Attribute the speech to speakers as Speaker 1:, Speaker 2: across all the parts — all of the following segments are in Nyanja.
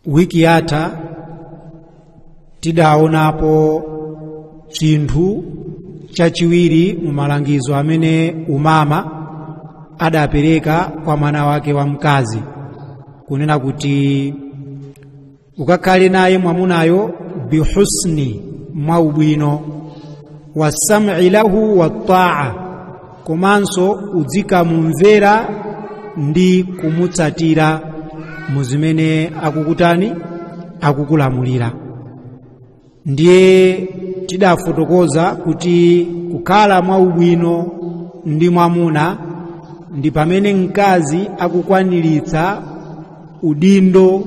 Speaker 1: wiki yatha tidaonapo chinthu chachiwiri mu malangizo amene umama adapereka kwa mwana wake wa mkazi, kunena kuti ukakhale naye mwamunayo bihusni, mwaubwino, wasam'i lahu watta'a, komanso udzikamumvera ndi kumutsatira muzimene akukutani akukulamulira. Ndiye tidafotokoza kuti kukhala mwaubwino ndi mwamuna ndi pamene mkazi akukwaniritsa udindo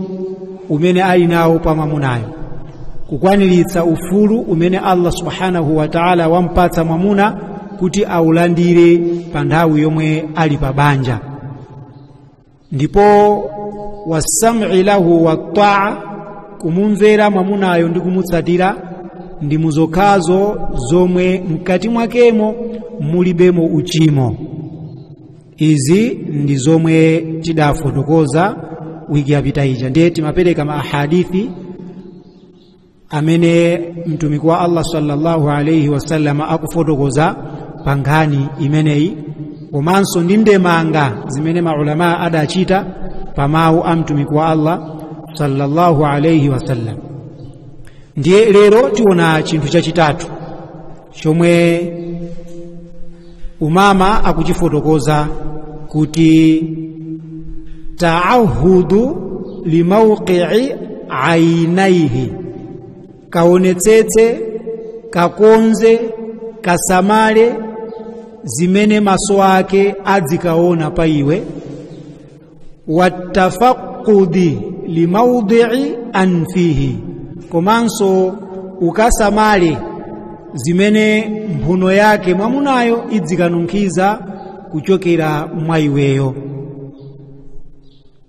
Speaker 1: umene ali nawo pa mwamunayo, kukwaniritsa ufulu umene Allah subhanahu wa ta'ala wampatsa mwamuna kuti aulandire pa nthawi yomwe ali pa banja. Ndipo wasam'i lahu watta'a, kumumvera mwamunayo ndi kumutsatira ndi muzokhazo zomwe mkati mwakemo mulibemo uchimo. Izi ndi zomwe tidafotokoza wiki yapita ija. Ndiye timapereka mahadithi amene mtumiki wa Allah sallallahu alayhi wasallam akufotokoza pa nkhani imeneyi, komanso ndi ndemanga zimene maulama adachita pa mawu a mtumiki wa Allah sallallahu alayhi wasallam. Ndiye lero tiona chinthu chachitatu chomwe umama akuchifotokoza kuti ta'ahudu limawqi'i ainaihi, kaonetsetse, kakonze, kasamale zimene maso ake adzikaona pa iwe. Wattafaqudi limawdi'i anfihi, komanso ukasamale zimene mphuno yake mwamunayo idzikanunkhiza kuchokera mwa iweyo.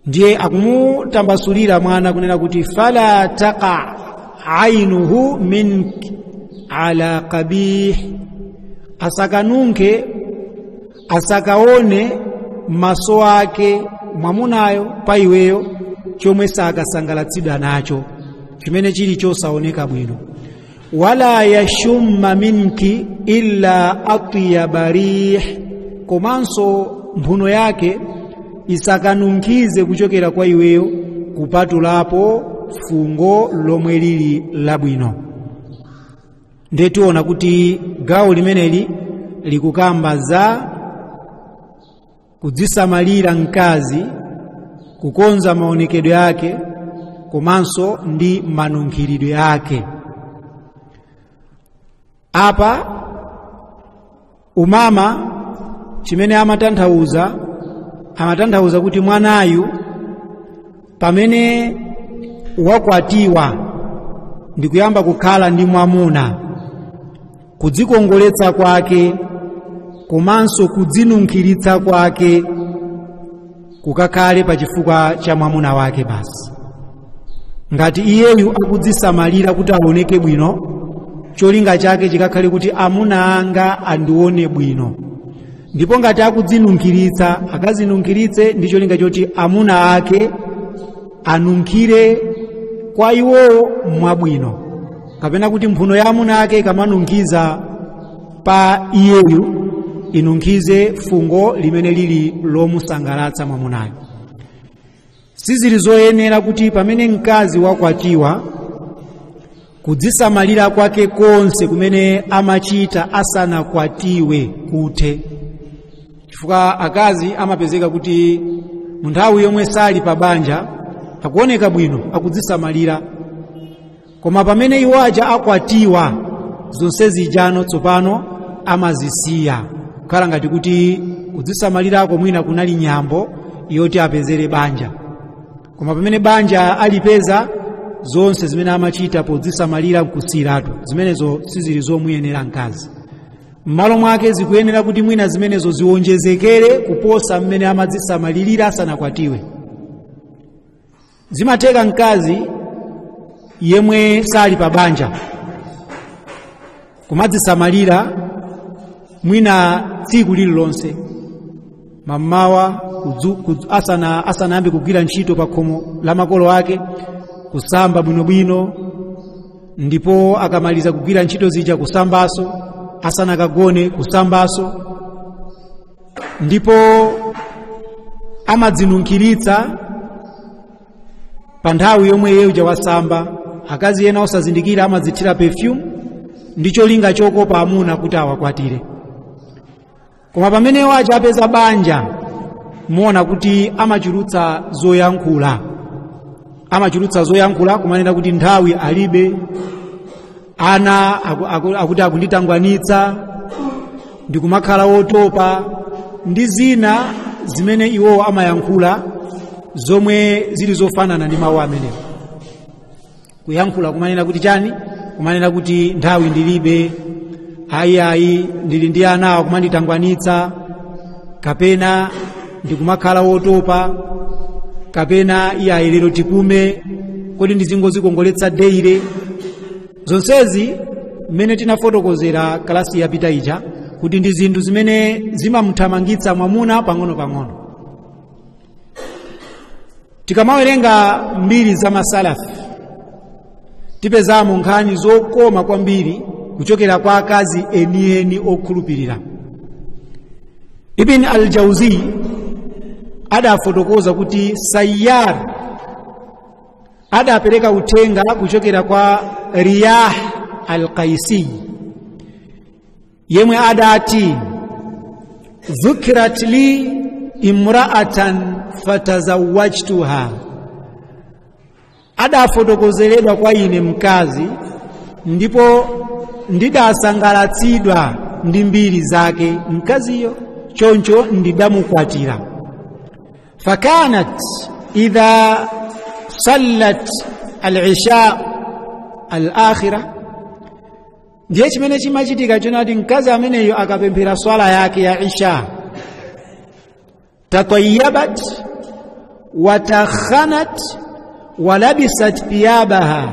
Speaker 1: Ndiye akumutambasulira mwana kunena kuti fala taqa ainuhu minki ala qabih, asakanunke, asakaone maso ake mwamunayo pa iweyo chomwe sakasangalatsidwa nacho, chimene chili chosaoneka bwino. Wala yashumma minki illa atyaba rih, komanso mphuno yake isakanunkize kuchokera kwa iweyo kupatulapo fungo lomwe lili labwino. Ndiye tiona kuti gawo limeneli likukamba za kudzisamalira mkazi, kukonza maonekedwe yake, komanso ndi manunkhiridwe yake. Apa umama chimene amatanthauza kuti mwanayu pamene wakwatiwa ndi kuyamba kukhala ndi mwamuna, kudzikongoletsa kwake komanso kudzinunkhiritsa kwake kukakhale pa chifukwa cha mwamuna wake basi. Ngati iyeyu akudzisamalira kuti aoneke bwino, cholinga chake chikakhale kuti amuna anga andione bwino. Ndipo ngati akudzinunkhiritsa, akazinunkhiritse ndi cholinga choti amuna ake anunkhire kwa iwowo mwabwino, kapena kuti mphuno ya amuna ake ikamanunkiza pa iyeyu inunkhize fungo limene lili lomusangalatsa mwamunayo. Sizili zoyenera kuti pamene mkazi wakwatiwa kudzisamalira kwake konse kumene amachita asanakwatiwe kuthe. Chifukwa akazi amapezeka kuti munthawi yomwe sali pa banja akuoneka bwino, akudzisamalira, koma pamene iwaja akwatiwa zonse zijano tsopano amazisiya, kukhala ngati kuti kudzisamalirako mwina kunali nyambo yoti apezere banja. Koma pamene banja alipeza, zonse zimene amachita podzisamalira nkusiratu, zimenezo sizili zomuyenera mkazi. M'malo mwake zikuyenera kuti mwina zimenezo ziwonjezekere kuposa mmene amadzisamalirira asanakwatiwe. Zimateka mkazi yemwe sali pa banja kumadzisamalira mwina tsiku lililonse, mamawa asanayambe kugwira ntchito pa khomo la makolo ake, kusamba bwinobwino, ndipo akamaliza kugwira ntchito zija kusambaso, asanakagone kusambaso, ndipo amadzinunkhiritsa pa nthawi yomwe iye uja wasamba. Akazi ena osazindikira amadzithira perfume ndi cholinga chokopa amuna kuti awakwatire. Koma pamene wacha apeza banja, muona kuti amachulutsa zoyankhula kumanena kuti nthawi alibe, ana akuti akunditangwanitsa, ndikumakhala wotopa, ndi zina zimene iwo amayankhula zomwe zili zofanana ndi mawu amenewo. Kuyankhula kumanena kuti chani? Kumanena kuti nthawi ndilibe, ayi ndili ndi ana kumanditangwanitsa, kapena ndikumakhala wotopa, kapena iyayi lero tipume, kodi ndizingozikongoletsa deire. Zonsezi mmene tinafotokozera kalasi yapita ija kuti ndi zinthu zimene zimamuthamangitsa mwamuna pang'ono-pang'ono. Tikamawerenga mbiri za masalafi, tipezamo nkhani zokoma kwambiri kuchokera kwa akazi enieni okhulupirira. Ibn al-Jawzi adafotokoza kuti Sayyar adapereka uthenga kuchokera kwa Riyah al-Qaisi, yemwe adati, dhukirat li imra'atan fatazawwajtuha. Adafotokozeredwa kwa ine mkazi, ndipo ndidasangalatsidwa ndi mbiri zake mkaziyo, choncho ndidamukwatira. Fakanat idha sallat al-isha al-akhirah, ndiye chimene chimachitika chonati mkazi ameneyo akapemphera swala yake ya isha, tatayyabat wa takhanat wa labisat thiyabaha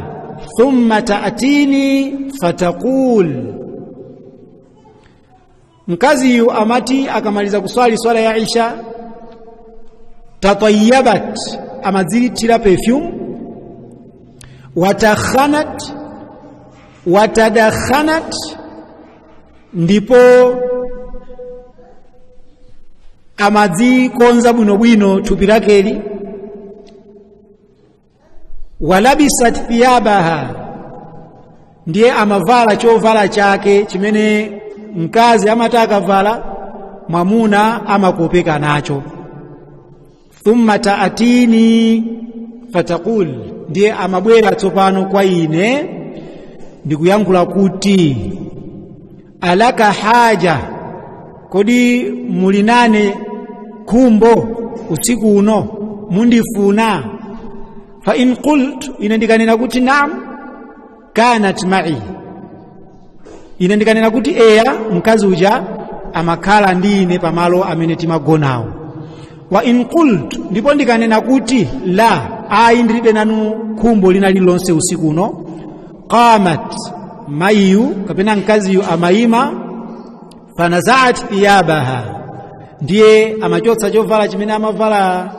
Speaker 1: thumma ta'tini fataqul. Mkazi yu amati akamaliza kuswali swala ya isha, tatayyabat, amadzithira perfume, watakhanat, watadakhanat, ndipo amadzikonza bwinobwino thupi lakeli, walabisat thiyabaha, ndiye amavala chovala chake chimene mkazi amataka vala, mwamuna amakopeka nacho. Thumma ta'tini fataqul, ndiye amabwera tsopano kwa ine ndikuyankhula kuti, alaka haja, kodi muli nane khumbo usiku uno, mundifuna? Fa in qult, ine ndikanena kuti naam, kanat ma'i, ine ndikanena kuti eya, mkazi uja amakhala ndi ine pamalo amene timagonawo. Wa in qult, ndipo ndikanena kuti la, ayi ndilibe nanu khumbo lina lilonse usiku uno, qamat, mayiyu kapena mkaziyu amayima, fanazaat thiyabaha, ndiye amachotsa chovala chimene amavala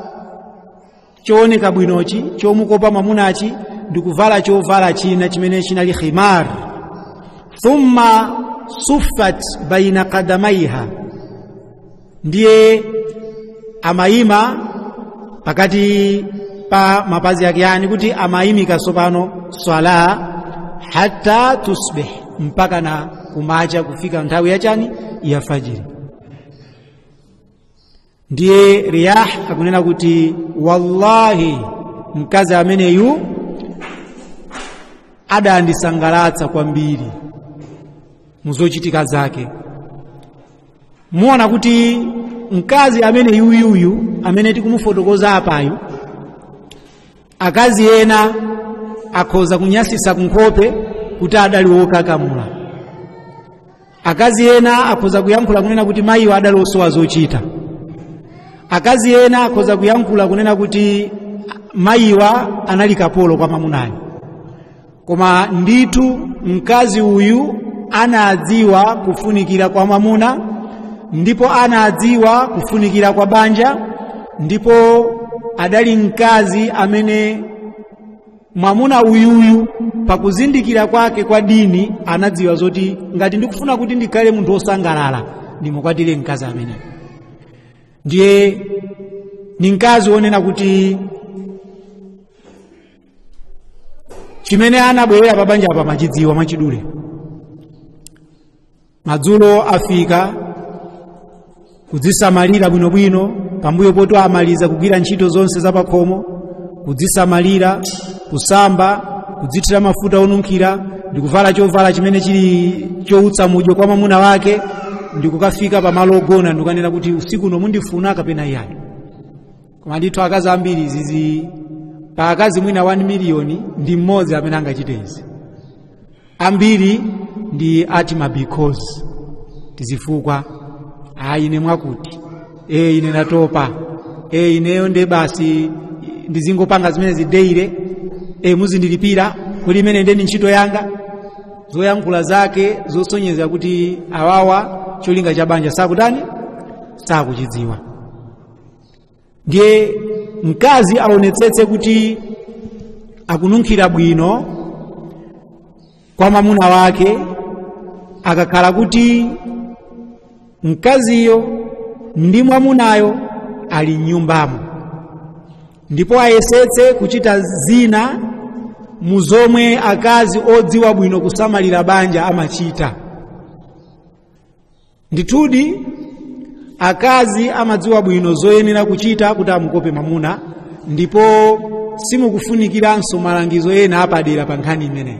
Speaker 1: chooneka bwinochi chomukopa mwamunachi, ndikuvala chovala china chimene chinali khimar. Thumma suffat baina qadamaiha, ndiye amayima pakati pa mapazi yake, yani kuti amayimika sopano swala, hatta tusbih, mpaka na kumacha, kufika nthawi yachani ya fajiri. Ndiye Riyah akunena kuti wallahi mkazi ameneyu adandisangalatsa kwambiri muzochitika zake. Muona kuti mkazi amene yuyuyu amene tikumufotokoza apayu, akazi ena akhoza kunyasisa kunkhope kuti adali wokakamula, akazi ena akhoza kuyankhula kunena kuti mayiwa adali osowa zochita, akazi ena akhoza kuyankhula kunena kuti mayiwa anali kapolo kwa mamunayo. Koma ndithu mkazi uyu anadziwa kufunikira kwa mamuna, ndipo anadziwa kufunikira kwa banja, ndipo adali mkazi amene mwamuna uyuyu pakuzindikira kwake kwa dini anadziwa zoti ngati ndikufuna kuti ndikhale munthu wosangalala ndimukwatire mkazi amene. Ndiye ni mkazi wonena kuti chimene anabwerera pa banja apa machidziwa mwachidule. Madzulo afika kudzisamalira bwinobwino, pambuyo poti amaliza kugwira ntchito zonse zapakhomo, kudzisamalira, kusamba, kudzithira mafuta onunkhira, ndikuvala chovala chimene chili choutsa mudyo kwa mwamuna wake, ndikukafika pa malo ogona ndikanena kuti usiku uno mundifuna kapena iyayi. Koma ndithu akazi ambiri izizi, pa akazi mwina 1 miliyoni ndi mmodzi amene angachite izi. Ambiri ndi atima because tizifukwa ine mwakuti ine ndatopa ineyo nde basi ndizingopanga zimene zideire muzindilipira kuti imene ndeni ntchito yanga. Zoyankhula zake zosonyeza kuti awawa cholinga cha banja sakutani sakuchidziwa. Ndiye mkazi aonetsetse kuti akununkhira bwino kwa mwamuna wake, akakhala kuti mkaziyo ndi mwamunayo ali nyumbamo, ndipo ayesetse kuchita zina muzomwe akazi odziwa bwino kusamalira banja amachita. Ndithudi akazi amadziwa bwino zoyenera kuchita kuti amukope mwamuna, ndipo simukufunikiranso malangizo ena apadera pa nkhani imeneyi.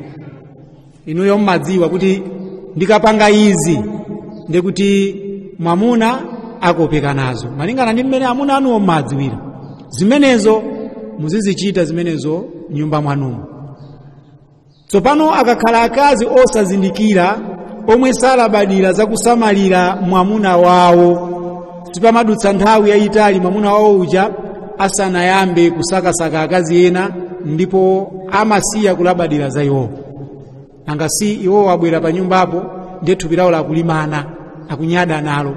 Speaker 1: Inuyo mmadziwa kuti ndikapanga izi ndikuti mwamuna akopeka nazo, malingana ndi mmene amuna anuwo mmadziwira. Zimenezo muzizichita zimenezo nyumba mwanumo. Tsopano akakhala akazi osazindikira, omwe salabadira zakusamalira mwamuna wawo, sipamadutsa nthawi yayitali mwamuna wawo uja asanayambe kusakasaka akazi ena, ndipo amasiya kulabadira za iwo. Nanga si iwo wabwera pa nyumbapo ndiye thupi lawo lakulimana, akunyada nalo.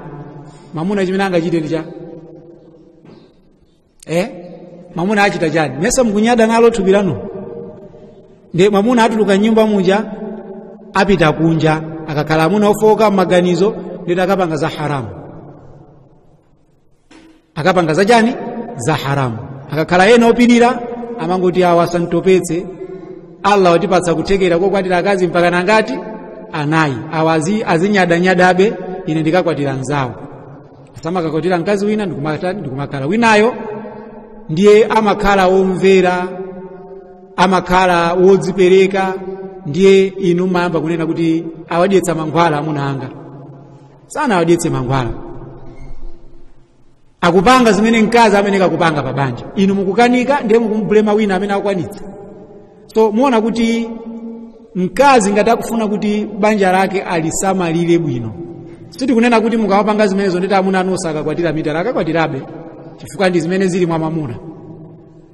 Speaker 1: Mwamuna chimene angachite ndicha mwamuna achita chani? Mesa mukunyada nalo thupi lanu. Ndiye mwamuna atuluka nyumba muja apita kunja, akakhala amuna ofoka maganizo ndiye akapanga za haramu. Akapanga za chani? Za haramu. Akakhala ena opirira amangoti awa santopetse, Allah watipatsa kuthekera kokwatira akazi mpaka nangati anayi. Awazi azinyadanyadabe ine ndikakwatira nzawo. Asama kakwatira mkazi wina ndikumakhala winayo ndiye amakhala womvera, amakhala wodzipereka. Ndiye inu mayamba kunena kuti awadyetsa mangwala amuna anga. Sana awadyetse mangwala, akupanga zimene mkazi amene kakupanga pa banja. Inu mukukanika ndiye mukumblema wina amene akwanitsa. So muona kuti mkazi ngati akufuna kuti banja lake alisamalire bwino, siti kunena kuti mukawapanga zimenezo ndeti amuna anu osakakwatira mitala, akakwatirabe chifukwa ndi zimene zili mwa mwamuna.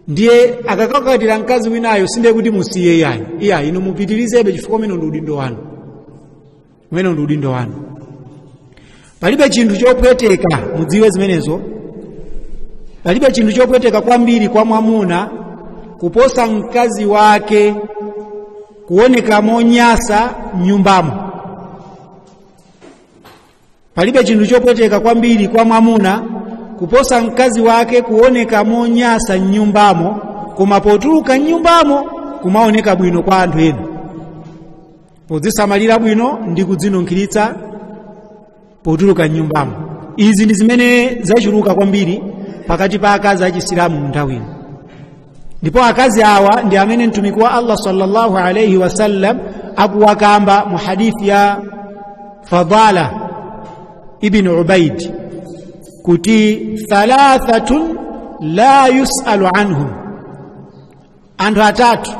Speaker 1: Ndiye akakakwatira mkazi winayo sinde kuti musiye iyayi, inu mupitirizebe chifukwa umene ndi udindo wanu. Umene ndi udindo wanu. Palibe chinthu chopweteka, mudziwe zimenezo. Palibe chinthu chopweteka kwambiri kwa mwamuna kuposa mkazi wake kuoneka monyasa nyumbamo. Palibe chinthu chopweteka kwambiri kwa mwamuna kuposa mkazi wake kuoneka monyasa nyumbamo, koma potuluka nyumbamo kumaoneka bwino kwa anthu ena. Podzisamalira bwino ndi kudzinunkhiritsa potuluka nyumbamo. Izi ndi zimene zachuluka kwambiri pakati pa akazi achisilamu munthawi. Ndipo akazi awa ndi amene mtumiki wa Allah sallallahu alayhi wasallam akuwakamba mu hadithi ya Fadala ibn Ubaid kuti thalathatun la yus'alu anhum, anthu atatu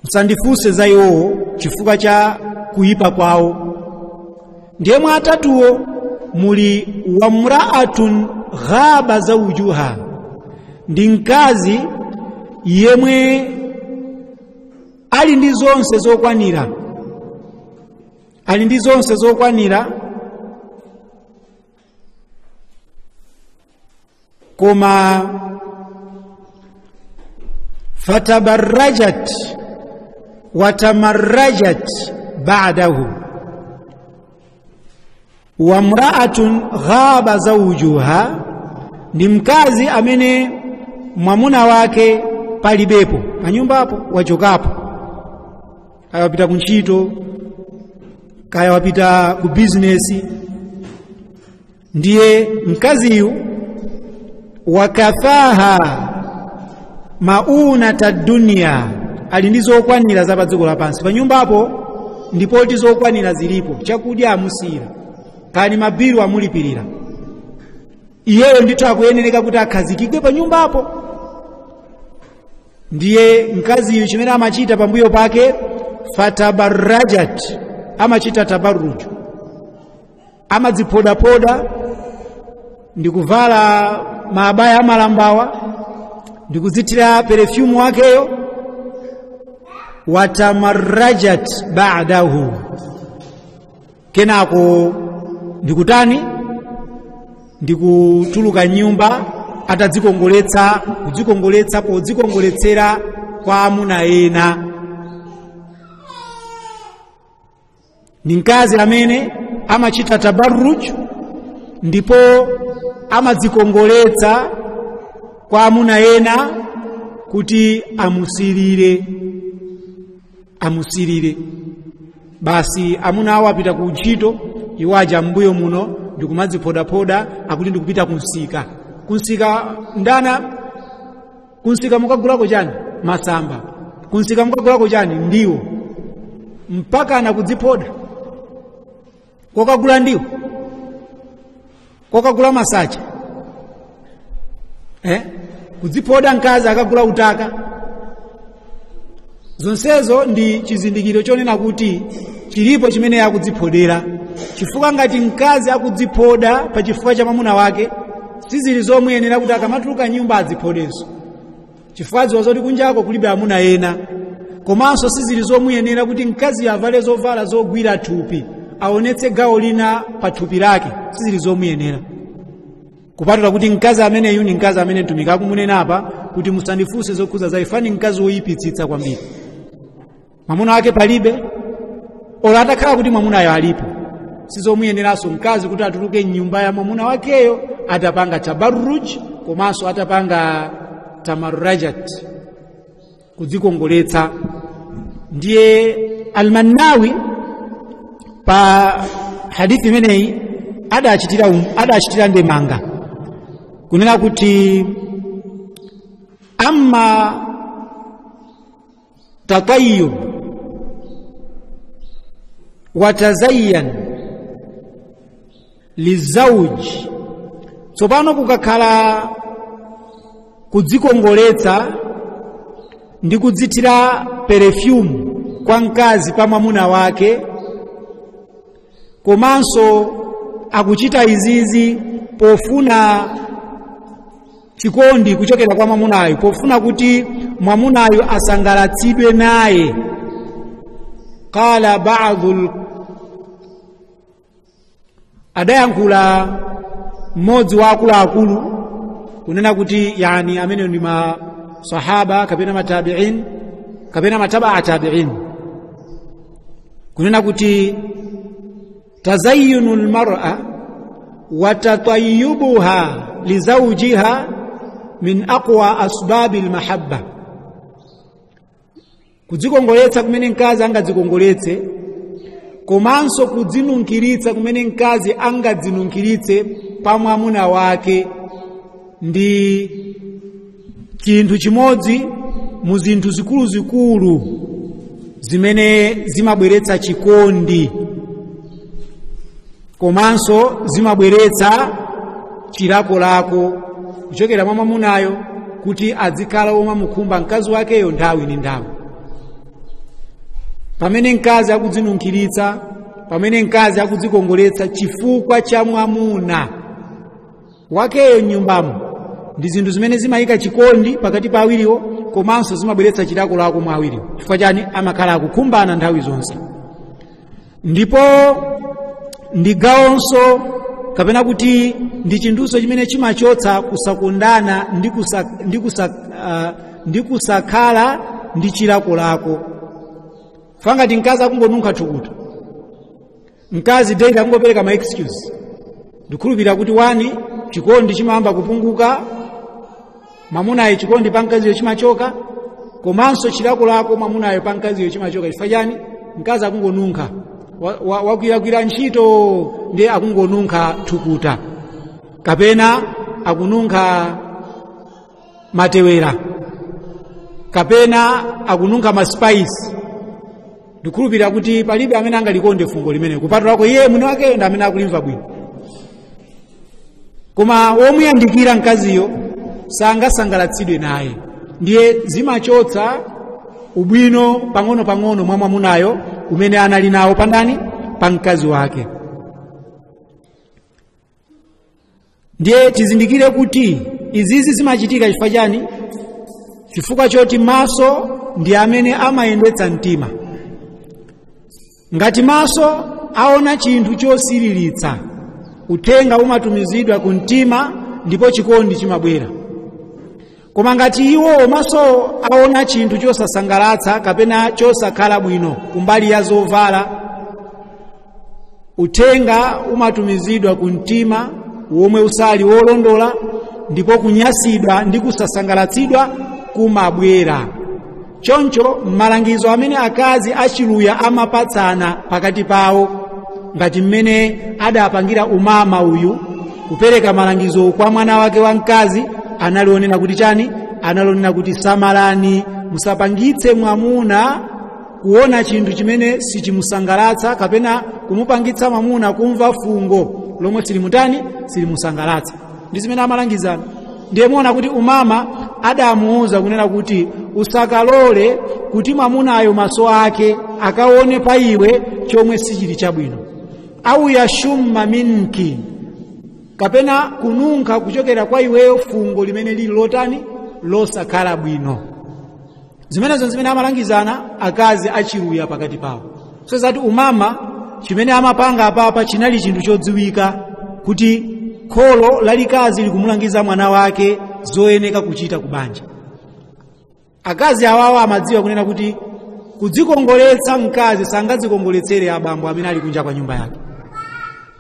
Speaker 1: musandifuse za iwo chifukwa cha kuyipa kwawo. Ndiye mwa atatuwo muli wamraatun ghaba zawjuha, ndi mkazi yemwe ali ndi zonse zokwanira, koma fatabarrajat watamarrajat ba'dahu wa mra'atun ghaba zawjuha, ni mkazi amene mwamuna wake palibepo pa nyumbapo, wachokapo, kaya wapita kunchito, kaya wapita ku business. Ndiye mkaziyu wakafaha maunata dunya, ali ndi zokwanira za padziko lapansi. Pa nyumbapo ndipo tizokwanira zilipo, chakudya amusira, kani mabiru amulipirira. Iyeyo ndithu akuyenereka kuti akhazikike pa nyumbapo. Ndiye mkaziyu chimene amachita pambuyo pake, fatabarrajat, amachita tabarruj, amadzipodapoda, ndikuvala mabaya amalambawa, ndikudzithira perfume wakeyo. Watamarrajat ba'dahu, kenako ndikutani, ndikutuluka nyumba atadzikongoletsa, kudzikongoletsa podzikongoletsera kwa amuna ena. Ni mkazi amene amachita tabarruj ndipo amadzikongoletsa kwa amuna ena kuti amusirire. Basi amuna awo apita ku ntchito, iwo aja mbuyo muno ndikumadzipodapoda, akuti ndikupita kunsika. Kunsika ndana, kunsika mukagulako chani? Masamba. Kunsika mukagulako chani? Ndiwo. Mpaka anakudzipoda. Kokagula ndiwo, kokagula masacha, kudzipoda mkazi akagula utaka. Zonsezo ndi chizindikiro chonena kuti chilipo chimene yakudzipodera. Chifukwa ngati mkazi akudzipoda pa chifukwa cha mwamuna wake, sizili zomuyenera kuti akamatuluka nyumba adzipodenso, chifukwa zoti kunjako kulibe amuna ena. Komanso sizili zomuyenera kuti mkazi avale zovala zogwira thupi, aonetse gawo lina pa thupi lake, sizili zomuyenera. Kupatula kuti mkazi ameneyu ni mkazi amene mtumiki akumunena apa kuti musandifunse zokhuza za ifani, mkazi woyipitsitsa kwambiri. Mwamuna wake palibe, ola atakhala kuti mwamunayo alipo, sizomuyeneranso mkazi kuti atuluke nyumba ya mwamuna wakeyo, atapanga tabarruj, komanso atapanga tamarrajat, kudzikongoletsa. Ndiye Al-Mannawi pa hadithi imeneyi adachitira ndemanga kunena kuti amma tatayyub watazayyan lizawj, tsopano kukakhala kudzikongoletsa ndi kudzithira perfume kwa mkazi pa mwamuna wake, komanso akuchita izizi pofuna chikondi kuchokera kwa mwamunayo, pofuna kuti mwamunayo asangalatsidwe naye. Qala ba'dhu, adayankhula mmodzi wa akuluakulu kunena kuti yani amene ndi masahaba kapena matabi'in kapena mataba'a tabi'in, kunena kuti tazayyunul mar'a wa tatayyubuha li zawjiha min aqwa asbabil mahabba, kudzikongoletsa kumene mkazi angadzikongoletse, komanso kudzinunkiritsa kumene mkazi angadzinunkiritse pa mwamuna wake, ndi chinthu chimodzi mu zinthu zikuluzikulu zimene zimabweretsa chikondi, komanso zimabweretsa chilakolako kuchokera mwa mwamunayo kuti adzikhala omwe mukhumba mkazi wakeyo nthawi ndi nthawi. Pamene mkazi akudzinunkiritsa, pamene mkazi akudzikongoletsa chifukwa cha mwamuna wakeyo nyumbamo, ndi zinthu zimene zimayika chikondi pakati pa awiriwo, komanso zimabweretsa chilakolako mwa awiriwo. Chifukwa chani? Amakhala akukhumbana nthawi zonse. Ndipo ndi gawonso kapena kuti ndi chinthuso chimene chimachotsa kusakondana ndi kusakhala ndi chilakolako. Fangati mkazi akungonunkha thukuta, mkazi daily akungopereka ma excuse, ndikhulupirira kuti wani chikondi chimayamba kupunguka, mwamunayo chikondi pa mkaziyo chimachoka, komanso chilakolako mwamunayo pa mkaziyo chimachoka. Chifukwa chani? Mkazi akungonunkha, wakwirakwira ntchito ndi akungonunkha thukuta, kapena akununkha matewera, kapena akununkha maspice. Ndikhulupirira kuti palibe amene angalikonde fungo limene kupatulako iye mwini wake ndi amene akulimva bwino. Koma womuyandikira mkaziyo sangasangalatsidwe naye, ndiye zimachotsa ubwino pang'ono-pang'ono mwa mwamunayo umene anali nawo pandani pa mkazi wake. Ndiye tizindikire kuti izizi zimachitika chifukwa chani? Chifukwa choti maso ndi amene amayendetsa mtima. Ngati maso aona chinthu chosiriritsa, uthenga umatumizidwa ku mtima ndipo chikondi chimabwera. Koma ngati iwo maso aona chinthu chosasangalatsa kapena chosakhala bwino kumbali ya zovala, uthenga umatumizidwa ku mtima womwe usali wolondola, ndipo kunyasidwa ndi kusasangalatsidwa kumabwera. Choncho malangizo amene akazi achiluya amapatsana pakati pawo, ngati mmene adapangira umama uyu kupereka malangizo kwa mwana wake wa mkazi, analionena kuti chani? Analionena kuti samalani, musapangitse mwamuna kuona chinthu chimene sichimusangalatsa, kapena kumupangitsa mwamuna kumva fungo lomwe silimusangalatsa. Ndi zimene amalangizana. Ndiye muona kuti umama adamuuza kunena kuti usakalole kuti mwamunayo maso ake akaone pa iwe chomwe sichili chabwino, au yashumma minki, kapena kununkha kuchokera kwa iweyo fungo limene lili lotani losakhala bwino. Zimenezo zimene amalangizana akazi achiluya pakati pawo. So zati umama chimene amapanga apapa chinali chinthu chodziwika kuti kholo lalikazi likumulangiza mwana wake zoyeneka kuchita kubanja. Akazi awawa amadziwa kunena kuti kudzikongoletsa mkazi sangadzikongoletsere abambo amene ali kunja kwa nyumba yake.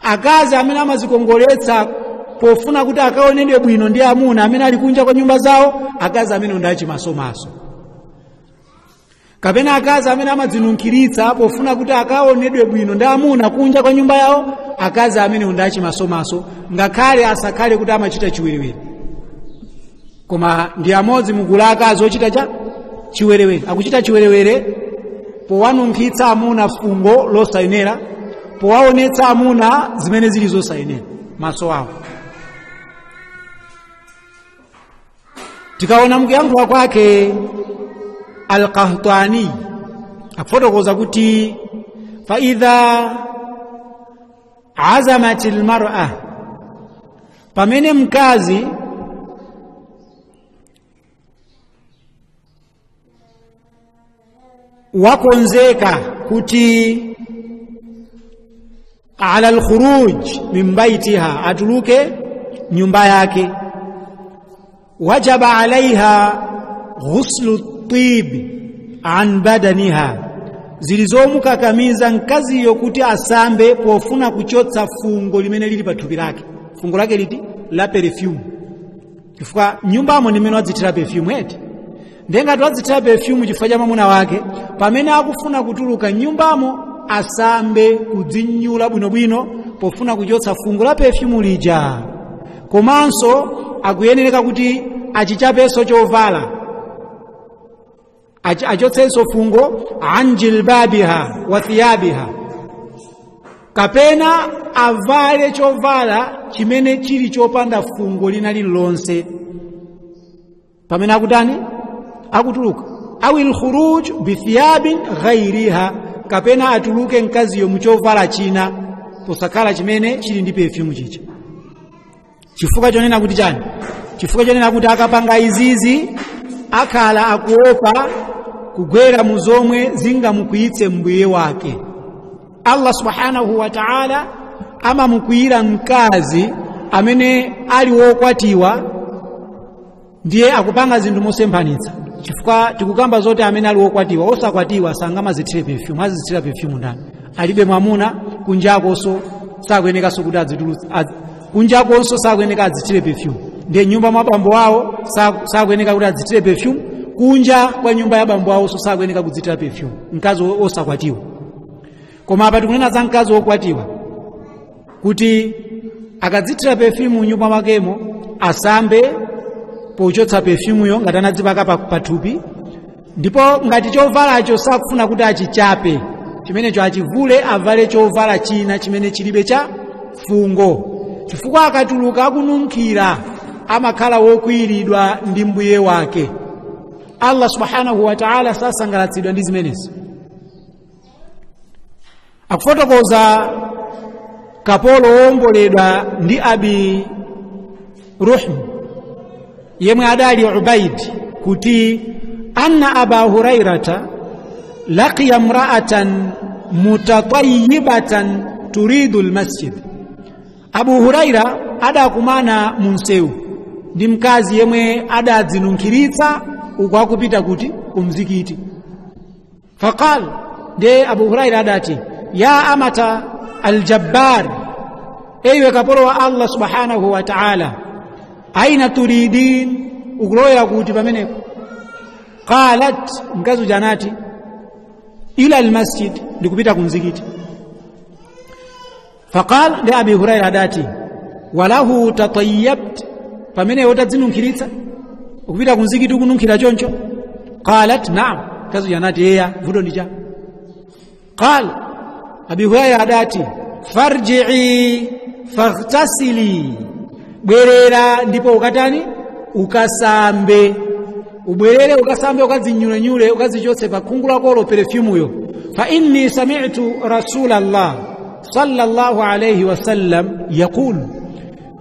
Speaker 1: Akazi amene amazikongoletsa pofuna kuti akaonedwe bwino ndi amuna amene ali kunja kwa nyumba zawo, akazi amene ndi achimasomaso. Kapena akazi amene amadzinunkhiritsa pofuna kuti akaonedwe bwino ndi amuna kunja kwa nyumba yawo, akazi amene ndi achimasomaso, ngakhale asakhale kuti amachita chiwerewere. Koma ndi amodzi mugulu la akazi ochita chiwerewere. Akuchita chiwerewere powanunkhitsa amuna fungo losayenera, powaonetsa amuna zimene zili zosayenera maso awo. Tikaona mukuyankhula kwake Al-Qahtani akufotokoza kuti fa idha azamatil mar'a, pamene mkazi wakonzeka kuti ala al-khuruj min baitiha, atuluke nyumba yake, wajaba alaiha ghuslu tib an badaniha, zilizomukakamiza mkaziyo kuti asambe pofuna kuchotsa fungo limene lili pa thupi lake. Fungo lake liti la perfume, chifukwa nyumbamo ndimene wadzithira perfume eti. Ndengati wadzithira perfume chifukwa cha mwamuna wake, pamene akufuna kutuluka nyumbamo asambe kudzinyula bwinobwino pofuna kuchotsa fungo la perfume lija. Komanso akuyenereka kuti achichapenso chovala, achotsenso fungo an jilbabiha wa thiyabiha, kapena avale chovala chimene chili chopanda fungo lina lililonse pamene akutani akutuluka. Awil khuruj bi thiyabin ghairiha, kapena atuluke mkaziyo muchovala china posakhala chimene chili ndi perfume chicha. Chifukwa chonena kuti chani? Chifukwa chonena kuti akapanga izizi akhala akuopa kugwera muzomwe zingamukwiyitse mbuye wake. Allah subhanahu wa ta'ala amamukwiyira mkazi amene ali wokwatiwa, ndiye akupanga zinthu mosemphanitsa. chifukwa tikukamba zoti amene ali wokwatiwa, osakwatiwa sangamazithire perfume, azithira perfume ndani, alibe mwamuna kunjakonso sakuyenekanso kuti kunjakonso sakuyeneka azithire perfume, ndiye nyumba mwa bambo awo sakuyeneka kuti azithire perfume, kunja kwa nyumba ya bambo awo so sakuyeneka kudzithira perfume, mkazi osakwatiwa. Koma apa tikunena za mkazi wokwatiwa kuti akadzithira perfume nyumba mwakemo asambe pochotsa perfume yo ngati anadzipaka pathupi, ndipo ngati chovalacho sakufuna kuti achichape chimenecho achivule, avale chovala china chimene chilibe cha fungo, chifukwa akatuluka akununkhira amakhala wokwiyiridwa ndi mbuye wake. Allah subhanahu wa ta'ala sasangalatsidwa ndi zimenezi. Akufotokoza kapolo womboledwa ndi Abi Ruhm yemwe adali Ubaid kuti anna Aba Hurairata laqiya imra'atan mutatayyibatan turidu almasjid. Abu Huraira adakumana munsewu ndi mkazi yemwe adadzinunkhiritsa uko akupita kuti kumzikiti. Faqal, de Abu Huraira adati, ya amata aljabbar, ewe kapolo wa Allah subhanahu wa ta'ala, aina turidin, ukuloya kuti pamenepo? Qalat, mkazi janati, ila almasjid, ndikupita kumzikiti. Faqal, de Abi Huraira adati, walahu tatayyabt, pamene wotadzinunkhiritsa ukupita kumzikiti ukununkhira choncho? Qalat na'am, mkazi janati eya, vuto ndicha. Qal, Abi Huraira adati, farji'i faghtasili, bwerera ndipo ukatani ukasambe, ubwerere ukasambe, ukadzinyulenyule, ukazichotse pa khungu lako perfume yo. Fa inni sami'tu Rasulallah sallallahu alayhi wasallam yaqul,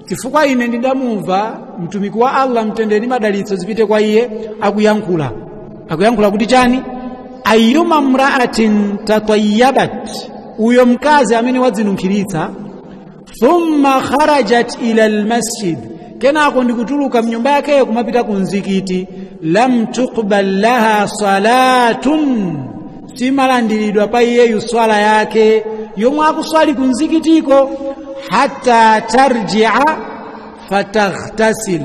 Speaker 1: chifukwa ine ndidamumva mtumiki wa Allah mtendere ndi madalitso zipite kwa iye akuyankhula kuti chani? Ayyuma mra'atin tatayyabat, uyo mkazi amene wadzinunkhiritsa, thumma kharajat ila almasjid, kenako ndikutuluka mnyumba yake kumapita kumzikiti, lam tuqbal laha salatun, simalandiridwa pa iyeyu swala yake yomwe akuswali kumzikitiko, hatta tarji'a fataghtasil,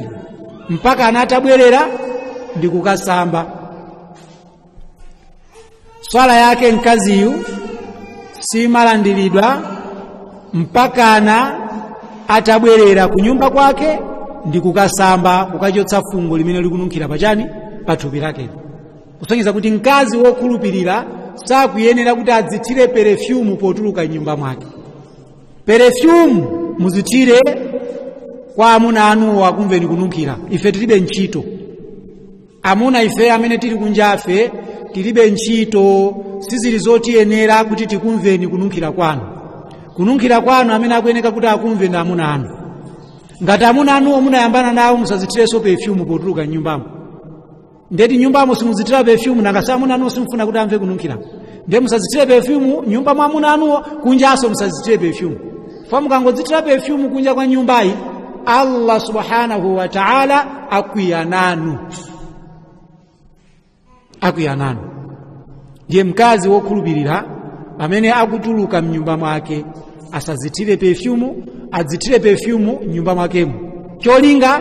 Speaker 1: mpaka anatabwerera ndikukasamba. Swala yake mkaziyu simalandiridwa mpaka atabwerera kunyumba kwake ndikukasamba, kukachotsa fungo limene likununkhira pachani pathupi lake. Kusonyeza kuti mkazi wokhulupirira sakuyenera kuti adzithire perfume potuluka nyumba mwake. Perfume muzithire kwa amuna anuwo akumveni kununkhira. Ife tilibe ntchito, amuna ife amene tili kunjafe tilibe ntchito, sizili zotiyenera kuti tikumveni kununkhira kwanu. Kununkhira kwanu amene akuyeneka kuti akumve ndi amuna anu. Ngati amuna anuwo munayambana nawo musazithireso perfume potuluka nyumbamo. Ndeti nyumbamo simuzithira perfume, nangasi amuna anuwo simufuna kuti amve kununkhira, ndiye musazithire perfume nyumba mwa amuna anuwo, kunjaso musazithire perfume. Fa mukangodzithira perfume kunja kwa nyumbayi, Allah subhanahu wa ta'ala akwiya nanu. Ndiye mkazi wokhulupirira amene akutuluka mnyumba mwake asazithire perfume, adzithire perfume nyumba mwakemo. Cholinga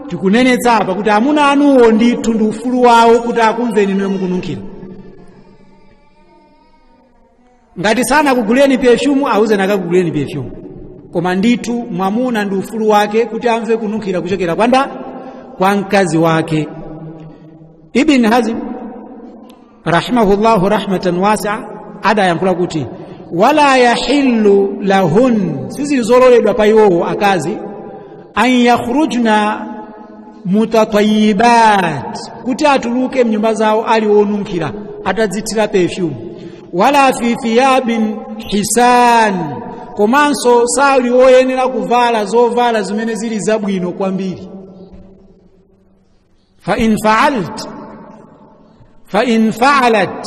Speaker 1: tikunenetsa apa kuti amuna anuwo ndithu ndi ufulu wawo kuti akumveni niwe mukununkhira. Ngati sana kuguleni perfume, auze nakakuguleni perfume, koma ndithu mwamuna ndi ufulu wake kuti amve kununkhira kuchokera kwa mkazi wake. Ibn Hazm rahimahullahu rahmatan wasi'a adayankhula kuti wala yahillu lahun, sizizololedwa pa iwowo akazi, an yakhrujna mutatayyibat, kuti atuluke mnyumba zawo ali wonunkhira atadzithira perfume, wala fi thiyabin hisan, komanso sali woyenera kuvala zovala zimene zili zabwino kwambiri. fa in fa'alat,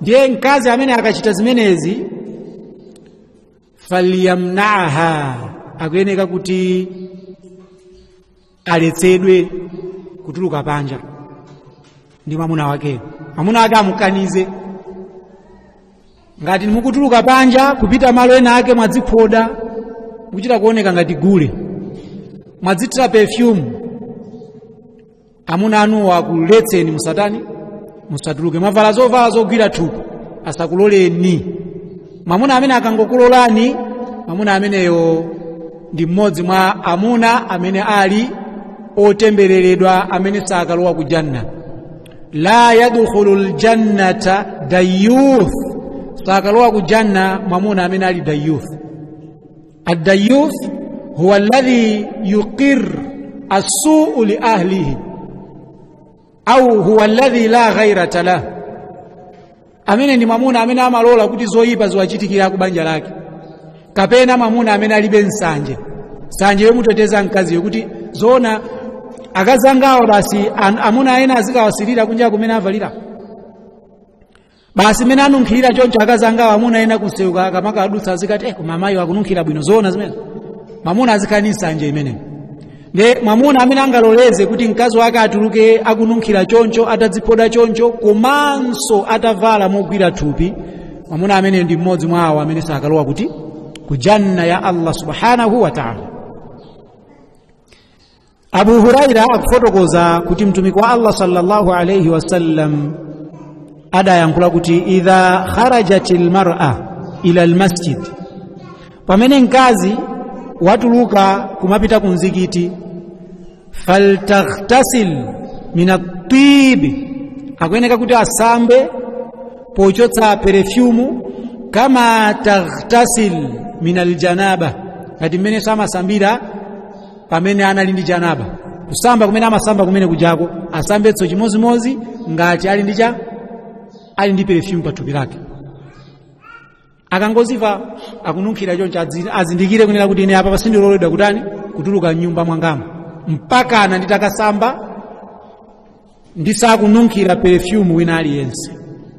Speaker 1: ndiye mkazi amene akachita zimenezi, falyamna'ha, akuyeneka kuti aletsedwe kutuluka panja. ndi mwamuna wake. Mwamuna wake amukanize. Ngati mukutuluka panja kupita malo ena ake mwadziphoda kuchita kuoneka ngati gule, mwadzithira perfume, amuna anuwa akuletseni musatani, musatuluke. Mwavala zovala zogwira thupi, asakuloleni. Mwamuna amene akangokulolani, mwamuna ameneyo ndi mmodzi mwa amuna amene ali otembereredwa, amene sakalowa ku janna. La yadkhulu ljannata dayyuth, sakalowa ku janna mwamuna amene ali dayyuth. Ad-dayyuth huwa alladhi yuqir as-su'u li ahlihi au huwa alladhi la ghayrata lahu. Amene ndi mwamuna amene amalola kuti zoyipa ziwachitikira ku banja lake, kapena mwamuna amene alibe nsanje, nsanje yomuteteza mkaziyo kuti zoona akazi angawo basi amuna ena azikawasirira kunja kumene avalira, basi mene anunkhirira choncho akazi angawo amuna ena kuseuka akamaka adutsa azikati koma amayi akununkhira bwino, zoona zimene mwamuna azikani nsanje imeneyo. Nde mwamuna amene angaloleze kuti mkazi wake atuluke akununkhira choncho, atadziphoda choncho, komanso atavala mogwira thupi, mwamuna amene ndi mmodzi mwa awo amene sakalowa kuti ku janna ya Allah subhanahu wa ta'ala. Abu Huraira akufotokoza kuti mtumiki wa Allah sallallahu alayhi wasallam adayankhula kuti idha kharajatil mar'a ila almasjid, pamene mkazi watuluka kumapita ku mzikiti, faltaghtasil min at-tib, akuyeneka kuti asambe pochotsa perfume, kama taghtasil min aljanaba, ngati mmene samasambira pamene anali ndi janaba. Kusamba kumene amasamba kumene kujako asambetso chimozimozi ngati ali ndi perfume pa thupi lake. Akangoziva akununkhira choncho azindikire kunena kuti ine apa pasindiloledwa kutani kutuluka nyumba mwangamo mpaka ana nditakasamba ndisakununkhira perfume wina aliyense,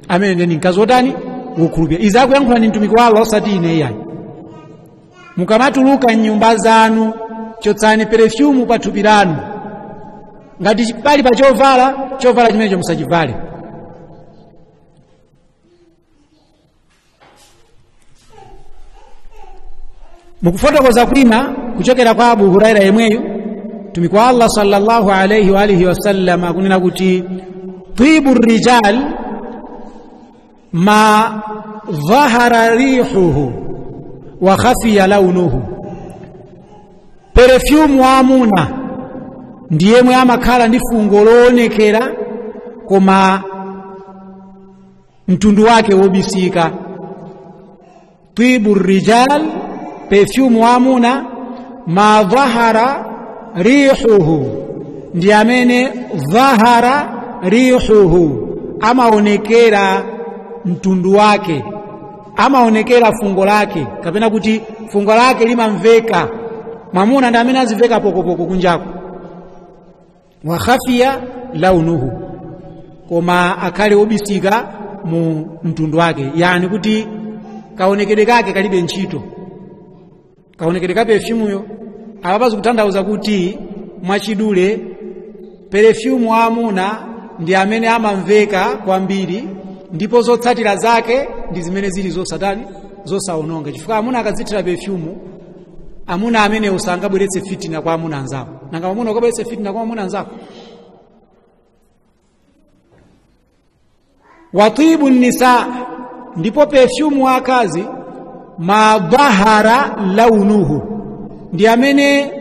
Speaker 1: amene ndi mkazi wotani wokhulupirira. Izi akuyankhula ndi mtumiki wa Allah, osati ine iyayi. Mukamatuluka nyumba zanu chotsani perfume pa thupi lanu. Ngati pali pa chovala chimenecho musachivale. Mukufotokoza kwina kuchokera kwa Abu Huraira yemweyo, mtumiki wa Allah sallallahu alayhi wa alihi wasallam akunena kuti tibu rijal ma dhahara rihuhu wa khafiya launuhu, perfume wa amuna ndiyemwe amakhala ndi fungo loonekera koma mtundu wake wobisika. Tibu rijal, perfume wa amuna, ma dhahara rihuhu, ndi amene dhahara rihuhu, amaonekera mtundu wake, amaonekera fungo lake, kapena kuti fungo lake limamveka. Mwamuna ndi amene aziveka pokopoko kunjako. Wa khafiya launuhu, koma akhale obisika mu mtundu wake, yani kuti kaonekedwe kake kalibe ntchito. Kaonekedwe ka perfumeyo apapazi kutanthauza kuti mwachidule perfume wa amuna ndi amene amamveka kwambiri, ndipo zotsatira zake ndi zimene zili zosatani zosaononga. Chifukwa amuna akazithira perfume, amuna amene usangabweretse fitina kwa amuna anzako. Nanga amuna ukabweretse fitina kwa amuna anzako. Watibu nisa, ndipo perfume wa akazi, ma dhahara launuhu, ndi amene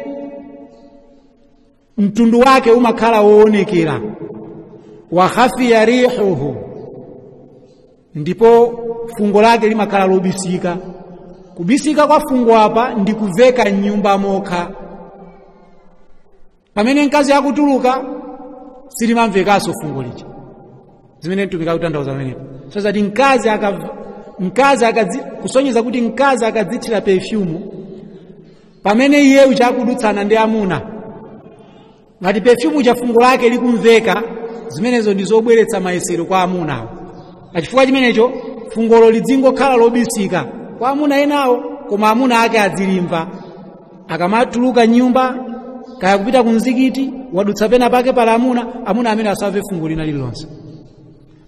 Speaker 1: mtundu wake umakhala woonekera. Wa khafiya rihuhu, ndipo fungo lake limakhala lobisika. Kubisika kwa fungo apa ndi kuveka nyumba mokha. Pamene mkazi akutuluka silimamvekaso fungo lija, zimene mtumiki kutanthauza pamenepo. Sasa ndi mkazi kusonyeza kuti mkazi akadzithira perfume pamene iye uchakudutsana ndi amuna, ngati perfume ucha fungo lake likumveka, zimenezo ndi zobweretsa mayesero kwa amuna. Achifukwa chimenecho fungolo lidzingokhala lobisika kwa amuna enawo, koma amuna ake adzilimva. Akamatuluka nyumba, kaya kupita ku mzikiti, wadutsa pena pake pala amuna amene asamve fungo lina lililonse.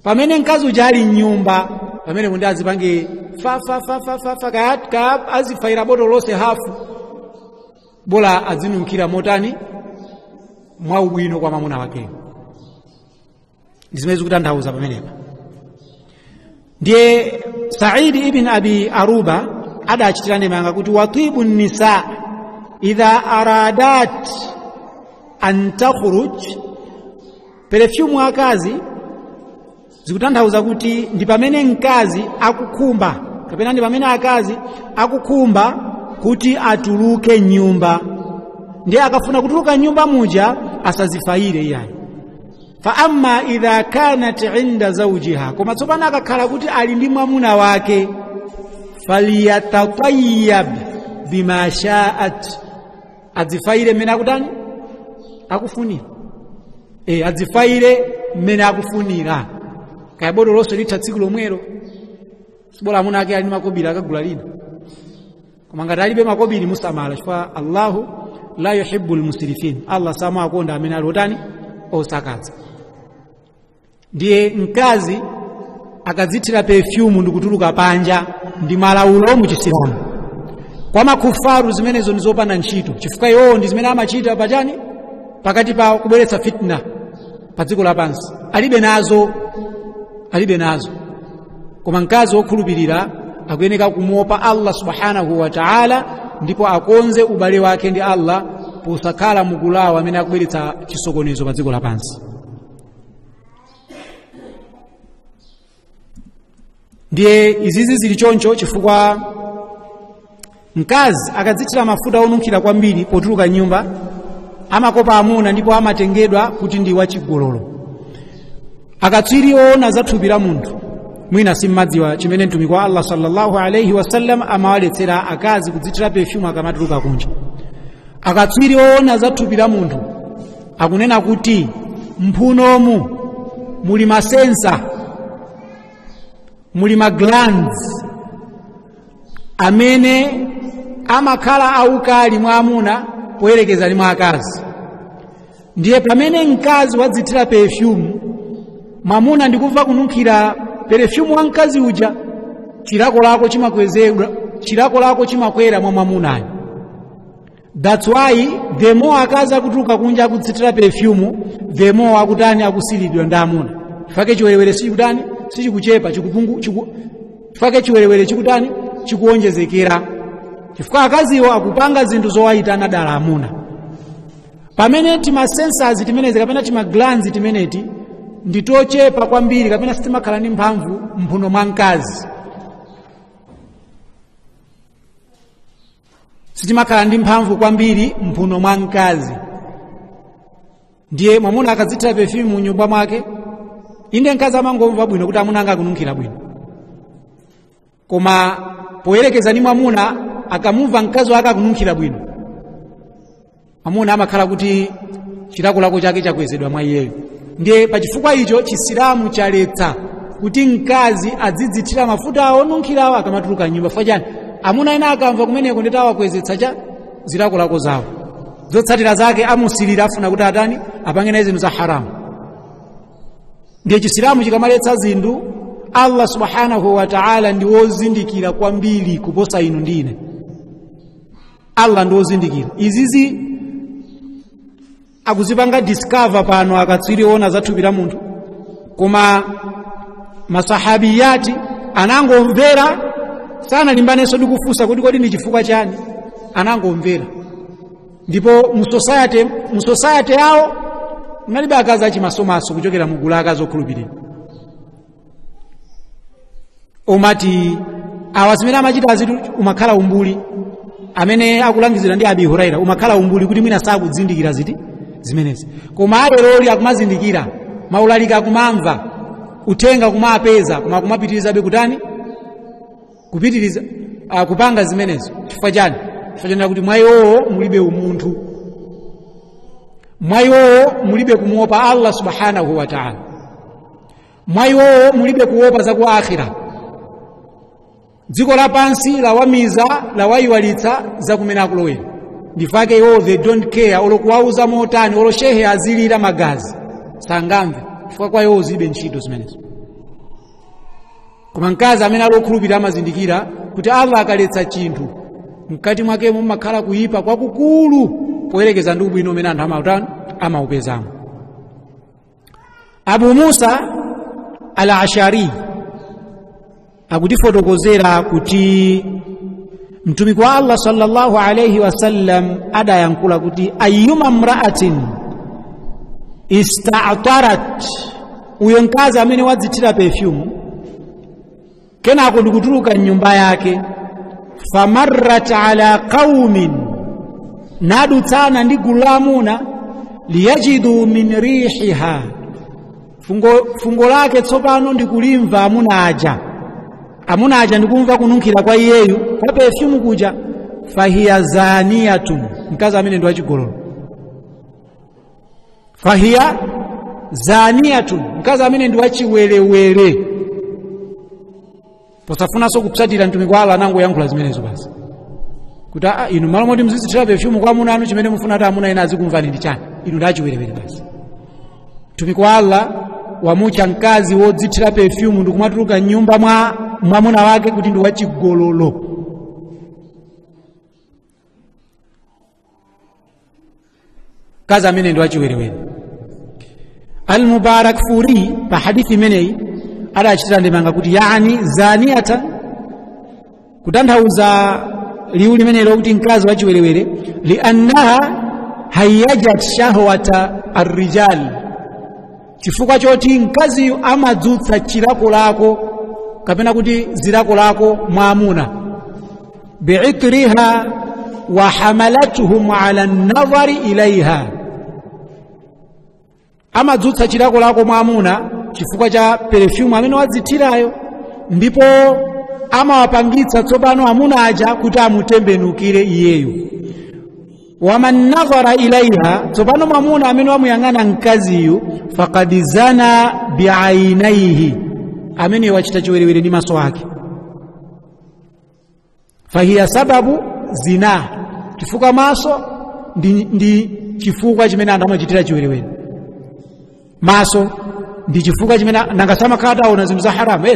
Speaker 1: Pamene mkazi uja ali mnyumba pamene kuti azipange kaya azifaira botolo lonse hafu bola azinunkhira motani mwa ubwino kwa mamuna wake. Ndizimene zikutanthauza pamenepa. Ndiye Said ibn Abi Aruba adachitira ndemanga kuti watibu nisa idha aradat an takhruj, perfume akazi zikutanthauza kuti ndi pamene mkazi akukhumba kapena ndi pamene akazi akukhumba kuti atuluke nyumba, ndiye akafuna kutuluka nyumba muja asazifaire iyayi. Fa amma idha kanat inda zawjiha, koma tsopano akakhala kuti ali ndi mwamuna wake, faliyatatayyab bima sha'at, azifaire mmene akutani akufunira. Azifaire mmene akufunira. Kaya botolo lonse litha tsiku lomwelo, sibola amuna ake ali makobiri akagula lina. Koma ngati alibe makobiri musamala, chifukwa Allahu la yuhibbul musrifin, Allah samakonda amene ali otani osakaza. Ndiye mkazi akazithira perfume ndikutuluka panja ndi malaulo mu Chisilamu. Kwa makufaru zimenezo ndizopanda ntchito, chifukwa iwo ndi zimene amachita pachani pakati pa kubweretsa fitna pa dziko lapansi. Alibe nazo. Koma mkazi wokhulupirira akuyeneka kumuopa Allah subhanahu wa ta'ala, ndipo akonze ubale wake ndi Allah posakhala mukulawa amene akubweretsa chisokonezo pa dziko lapansi. Ndiye izizi zili choncho chifukwa mkazi akazithira mafuta onunkhira kwambiri potuluka nyumba amakopa amuna ndipo amatengedwa kuti ndi wachigololo. Akatswiri ona zathupi la munthu mwina simmadziwa chimene mtumiki wa Allah sallallahu alayhi wasallam amawaletsera akazi kudzithira perfume akamatuluka kunja. Akatswiri ona zathupi la munthu akunena kuti mphunomu muli masensa, muli maglands amene amakhala aukali mwa amuna poyerekeza ndi mwa akazi. Ndiye pamene mkazi wadzithira perfume, mwamuna ndikumva kununkhira perfume wa mkazi uja, chilako lako chimakwera mwa mwamunayo. That's why the more akazi akutuluka kunja akudzithira perfume, the more akutani akusilidwa ndi amuna. Chifake chiwerewere sichikutani sichikuchepa, chifake chiwerewere chikutani chikuonjezekera, chifukwa akaziwo akupanga zinthu zowayitana dala amuna. Pamene tima sensors timenezi kapena tima glands timeneti nditochepa kwambiri kapena sitimakhala ndi mphamvu mphuno mwa mkazi, sitimakhala ndi mphamvu kwambiri mphuno mwa mkazi. Ndiye mwamuna akazithira perfume mu nyumba mwake, inde mkazi amangomva bwino kuti amuna anga akununkhira bwino, koma poyerekeza ndi mwamuna akamumva mkazi wake akununkhira bwino, mwamuna amakhala kuti chilakolako chake chakwezedwa mwa iyeyo. Ndiye pachifukwa icho Chisilamu chaletsa kuti mkazi azidzithira mafuta onunkhirawo akamatuluka nyumba. Fachani amuna ena akamva kumeneko ndeti awakwezetsa cha zilakolako zawo, zotsatira zake amusilira afuna kuti atani apange naye zinthu za haramu. Ndiye Chisilamu chikamaletsa zinthu, Allah subhanahu wa ta'ala ndi wozindikira kwambiri kuposa inu ndine. Allah ndi wozindikira izizi, akuzipanga discover pano akatswiri ona zathupi la munthu. Koma masahabiyati anangomvera, sanalimbanenso ndi kufunsa kuti kodi ndi chifukwa chani, anangomvera. Ndipo mu society yawo munalibe akazi achimasomaso kuchokera mu gulu akazi okhulupirira. Omati awa zimene amachita azitu umakhala umbuli, amene akulangizira ndi Abi Huraira umakhala umbuli kuti mwina sakudzindikira ziti zimenezi. Koma alero akumazindikira, maulalika akumamva, utenga kumapeza, koma kumapitirizabe kutani kupitiriza kupanga zimenezo. Chifukwa chani? Chifukwa kuti mwayiwo mulibe umunthu, mwayiwo mulibe kumuopa Allah subhanahu wa ta'ala, mwayiwo mulibe kuopa za ku akhira. Dziko lapansi lawamiza lawayiwalitsa za kumene akulowera. ndifake iwo they don't care olo kuwauza motani olo shehe azilira magazi sangamve chifukwa kwa iwo zibe ntchito zimenezo. Koma mkazi amene alokhulupirira amazindikira kuti Allah akaletsa chinthu mkati mwake mumakhala kuyipa kwakukulu poyerekeza ndi ubwino umene anthu amaupezamo. Abu Musa al-Ashari akutifotokozera kuti mtumiki wa Allah sallallahu alayhi wasallam adayankhula kuti ayyuma mra'atin ista'tarat, uyo mkazi amene wadzithira perfume kenako ndikutuluka nyumba yake, famarrat ala qaumin, nadutsana ndi gulu la amuna, liyajidu min rihiha, fungo lake tsopano ndikulimva amuna aja ndikumva kununkhira kwa iyeyu kwa perfume kuja, fahiya zaniyatun, mkazi amene ndi wachigololo. Fahiya zaniyatun, mkazi amene ndi wachiwelewele. Posafunanso kupsatira mtumiki wa Allah nango yankhula zimenezo basi kuti inu malo moti muzitsithira perfume kwa amuna anu, chimene mufuna ati amuna ena azikumvani ndi chani? Inu ndachiwerewere basi. Mtumiki wa Allah wamutcha mkazi wodzithira perfume ndikumatuluka nyumba mwa mwamuna wake kuti ndi wachigololo. Mkazi amene ndi wachiwerewere. Al-Mubarak Furi pa hadithi imeneyi adachitira ndemanga kuti yani zaniyatan, kutanthauza liwu limenelo kuti mkazi wachiwerewere, liannaha hayyajat shahwata arrijal, chifukwa choti mkaziyu amadzutsa chilakolako kapena kuti zilakolako mwamuna, bi'itriha wa hamalatuhum ala an-nadhari ilayha, amadzutsa chilakolako mwamuna chifukwa cha perfume amene wadzithirayo, ndipo amawapangitsa tsopano amuna aja kuti amutembenukire iyeyu. Waman nadhara ilaiha, tsopano mwamuna amene wamuyang'ana mkaziyu, faqad zana bi'ainaihi, amene wachita chiwerewere ndi maso ake. Fahiya sababu zina, chifukwa maso ndi chifukwa chimene anthu amachitira chiwerewere. Maso ndi chifukwa chimene nangasama khala aona zinthu za haramu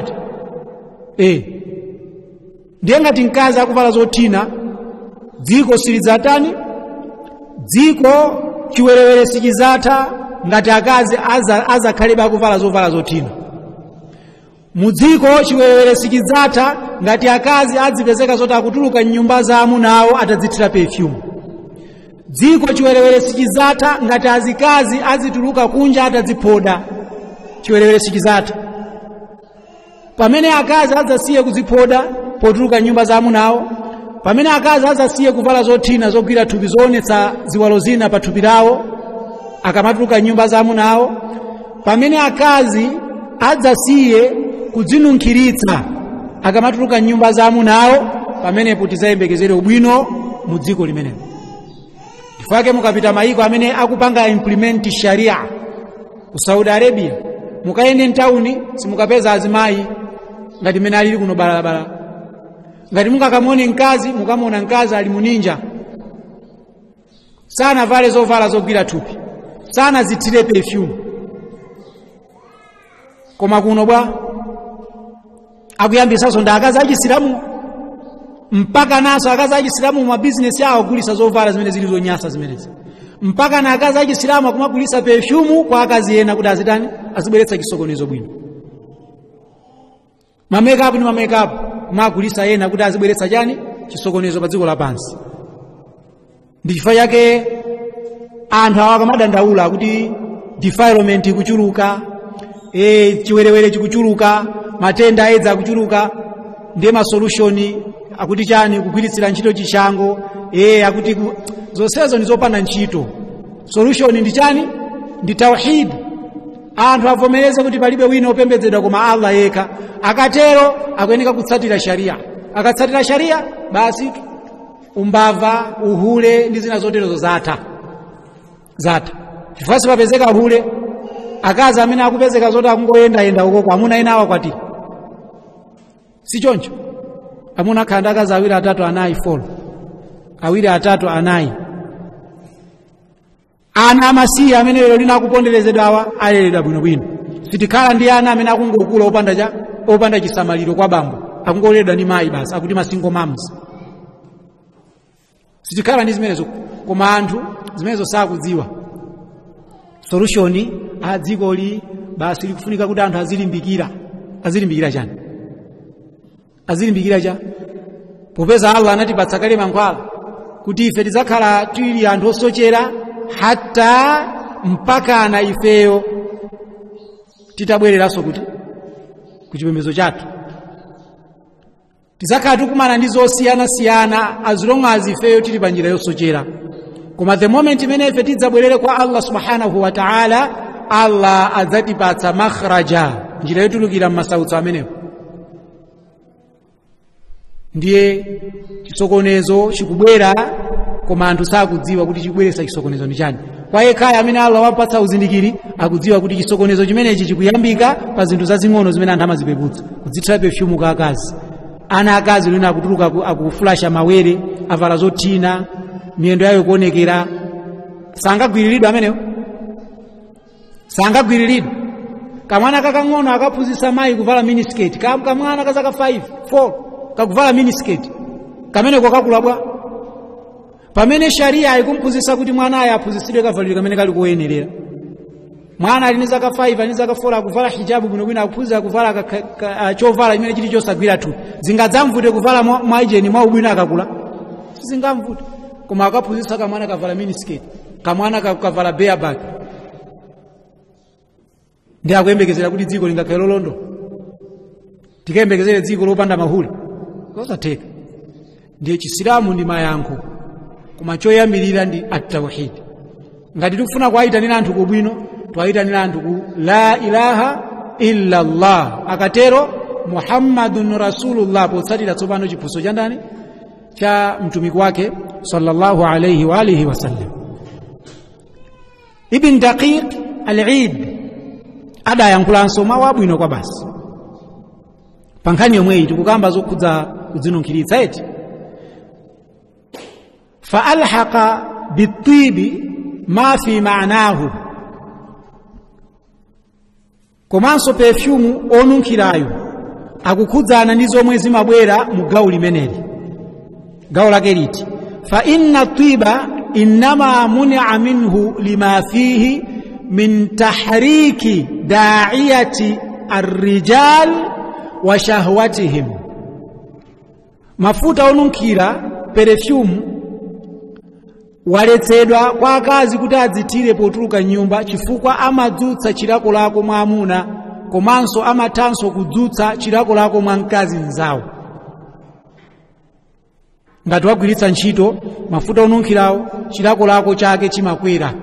Speaker 1: eti ndiye ngati mkazi akuvala zothina dziko silidzatani, dziko chiwerewere sichizatha ngati akazi azakhalebe akuvala zovala zothina. Mu dziko chiwerewere sichidzatha ngati akazi adzipezeka zoti akutuluka nyumba za amuna awo atadzithira perfume. Dziko chiwerewere sichidzatha ngati azikazi azituluka kunja atadziphoda, chiwerewere sichizatha. Pamene akazi adzasiye kuziphoda potuluka nyumba za amuna awo, pamene akazi adzasiye kuvala zothina zogwira thupi zoonetsa ziwalo zina pa thupi lawo akamatuluka nyumba za amuna awo, pamene akazi adzasiye kudzinunkhiritsa akamatuluka nyumba za amuna awo, pamenepo tizayembekezere ubwino mu dziko limenelo. Chifukwa mukapita mayiko amene akupanga implement sharia ku Saudi Arabia, mukayende mtauni simukapeza azimayi ngati mene alili kuno balabala. Ngati mukakamone mkazi mukamona mkazi ali muninja, sana vale zovala zogwira thupi, sana zithire perfume. Koma kuno bwa akuyambisaso nda akazi achisilamu, mpaka naso akazi achisilamu mu business yawo kulisa zovala zimene zili zonyasa zimenezi, mpaka na akazi achisilamu akumagulisa perfume kwa akazi ena kuti azitani azibweretsa chisokonezo bwino. Ma makeup ni ma makeup magulisa ena kuti azibweretsa chani chisokonezo pa dziko lapansi. Ndi chifukwa chake anthu awa akamadandaula kuti defilement ikuchuluka, chiwerewere chikuchuluka, matenda aedza akuchuluka, ndiye ma solution akuti chani kugwiritsira ntchito chishango, akuti zonsezo ndizopanda ntchito. Solution ndi chani? Ndi tauhid. Anthu avomereze kuti palibe wina opembedzedwa koma Allah yekha, akatero akuyeneka kutsatira sharia. Akatsatira sharia basi umbava, uhule ndi zina zoterezo zatha. Chifukwa sipapezeka uhule, akazi amene akupezeka zoti akungoyenda uko amuna ena awakwatira. Si choncho. Amuna khanda akazi awiri atatu anayi 4, awiri atatu anayi ana amasiye amene lero lina akuponderezedwawa aleredwa bwinobwino. Sitikhala ndi ana amene akungokula opanda chisamaliro kwa bambo, akungoleredwa ndi mayi basi, akuti masingle moms. Sitikhala ndi zimenezo, koma anthu zimenezo sakudziwa. Solution a dzikoli basi likufunika kuti anthu azilimbikira chani? Azilimbikira cha? Popeza Allah anatipatsa kale mankhwala kuti ife tidzakhala tili anthu osochera hatta mpaka na ifeyo titabwereranso kuti kuchipembedzo chathu tidzakhala tikumana ndi zosiyana as long as ifeyo tili pa njira yosochera. Koma the moment imene ife tidzabwerere kwa Allah subhanahu wa ta'ala, Allah adzatipatsa makhraja, njira yotulukira m'masautso amenewo. Ndiye chisokonezo chikubwera, koma anthu sakudziwa kuti chikubweretsa chisokonezo ndi chani. Kwa yekhayo amene Allah wapatsa uzindikiri akudziwa kuti chisokonezo chimenechi chikuyambika pa zinthu zazing'ono zimene anthu amazipeputsa, kudzithira perfume ka akazi. Ana akazi lina akutuluka akuflasha mawere, avala zothina, miyendo yayo kuonekera. Sangagwiriridwa amenewo? Sangagwiriridwa. Kamwana kakang'ono akaphunzitsa mayi kuvala miniskirt, kamwana kazaka 5, 4 kakuvala miniskirt, kameneko kakulabwa. Pamene sharia ikumphunzitsa kuti mwana ayi aphunzitsidwe kavalidwe kamene kali kuyenerera. Mwana ali ndi zaka 5 ali zaka 4 akuvala hijabu bwinobwino, akuphunzira kuvala chovala imene chili chosagwira tu. Zingadzamvute kuvala mwaijeni mwa ubwino akakula? Sizingamvute. Koma akaphunzitsa kamwana kavala miniskirt, kamwana kavala bareback, ndi akuyembekezera kuti dziko lingakhale lolondo. Tikayembekezere dziko lopanda mahule kosatheka. Ndiye Chisilamu ndi mayankho, koma choyambirira ndi at-tauhid. Ngati tikufuna kuwayitanira anthu kubwino, twayitanira anthu ku la ilaha illa Allah, akatero Muhammadun Rasulullah, potsatira tsopano chiphunzitso cha ndani? Cha mtumiki wake sallallahu alayhi wa alihi wasallam. Ibn Daqiq al-Eid adayankhulanso mawu abwino kwa basi pa nkhani yomweyi tikukamba zokhudza kudzinunkhiritsa eti. Faalhaqa bitibi ma fi ma'nahu, komanso perfume onunkhirayo akukhudzana ndi zomwe zimabwera mu gawo limeneli. Gawo lake liti? Fa inna tiba innama muni'a minhu lima fihi min tahriki da'iyati ar-rijal wa shahwatihim. Mafuta onunkhira perfume waletsedwa kwa akazi kuti adzithire potuluka nyumba, chifukwa amadzutsa chilakolako mwa amuna, komanso amathanso kudzutsa chilakolako mwa mkazi mzawo. Ngati wagwiritsa ntchito mafuta onunkhirawo, chilakolako chake chimakwera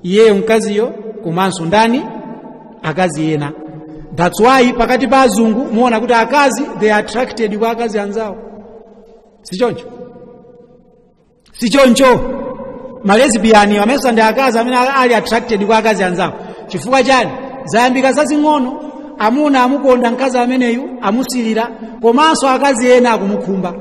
Speaker 1: iyeyo mkaziyo, komanso ndani? Akazi ena. That's why pakati pa azungu muona kuti akazi they are attracted kwa akazi anzawo. Sichoncho? Sichoncho. Malesbiani wamenso ndi akazi amene ali attracted kwa akazi anzawo. Chifukwa chani? Zayambika zazing'ono, amuna amukonda mkazi ameneyu, amusilira, komanso akazi ena akumukhumba.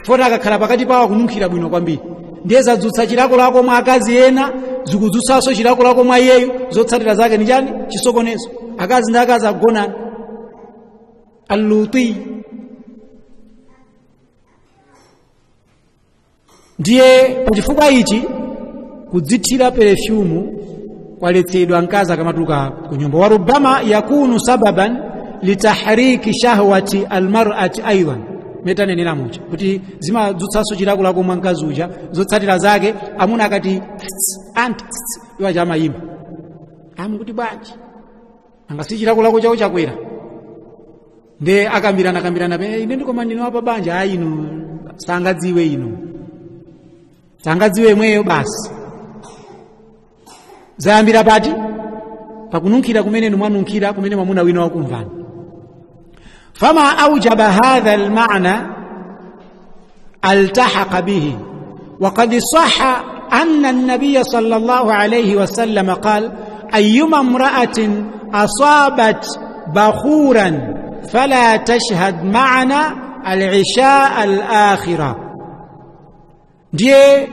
Speaker 1: Fota akakhala pakati pawo kununkhira bwino kwambiri. Ndiye zadzutsa chilakolako mwa akazi ena, zikudzutsanso chilakolako mwa iyeyu, zotsatira zake ni chani? Chisokonezo. Akazi ndi akazi akugonana. Al-Luti. Ndiye pachifukwa ichi kudzithira perfume kwaletsedwa mkazi akamatuluka ku nyumba. Wa rubbama yakunu sababan litahriki shahwati almar'ati aidan. Metanenera mucha kuti zimadzutsanso chilakolako mwa mkazi uja, zotsatira zake amuna akati anti iwa chamayimba amukuti bwanji angasi chilakolako chawo chakwera, nde akambirana ine ndikoma ndino apa banja inu sangadziwe inu sangadziwe mweyo basi. Zayambira pati pakununkhira kumene mwanunkhira kumene mwamuna wina wakumvani. فما أوجب هذا المعنى التحق به. وقد صح أن النبي صلى الله عليه وسلم قال أيما امرأة أصابت بخورا فلا تشهد معنا العشاء الآخرة. ndiye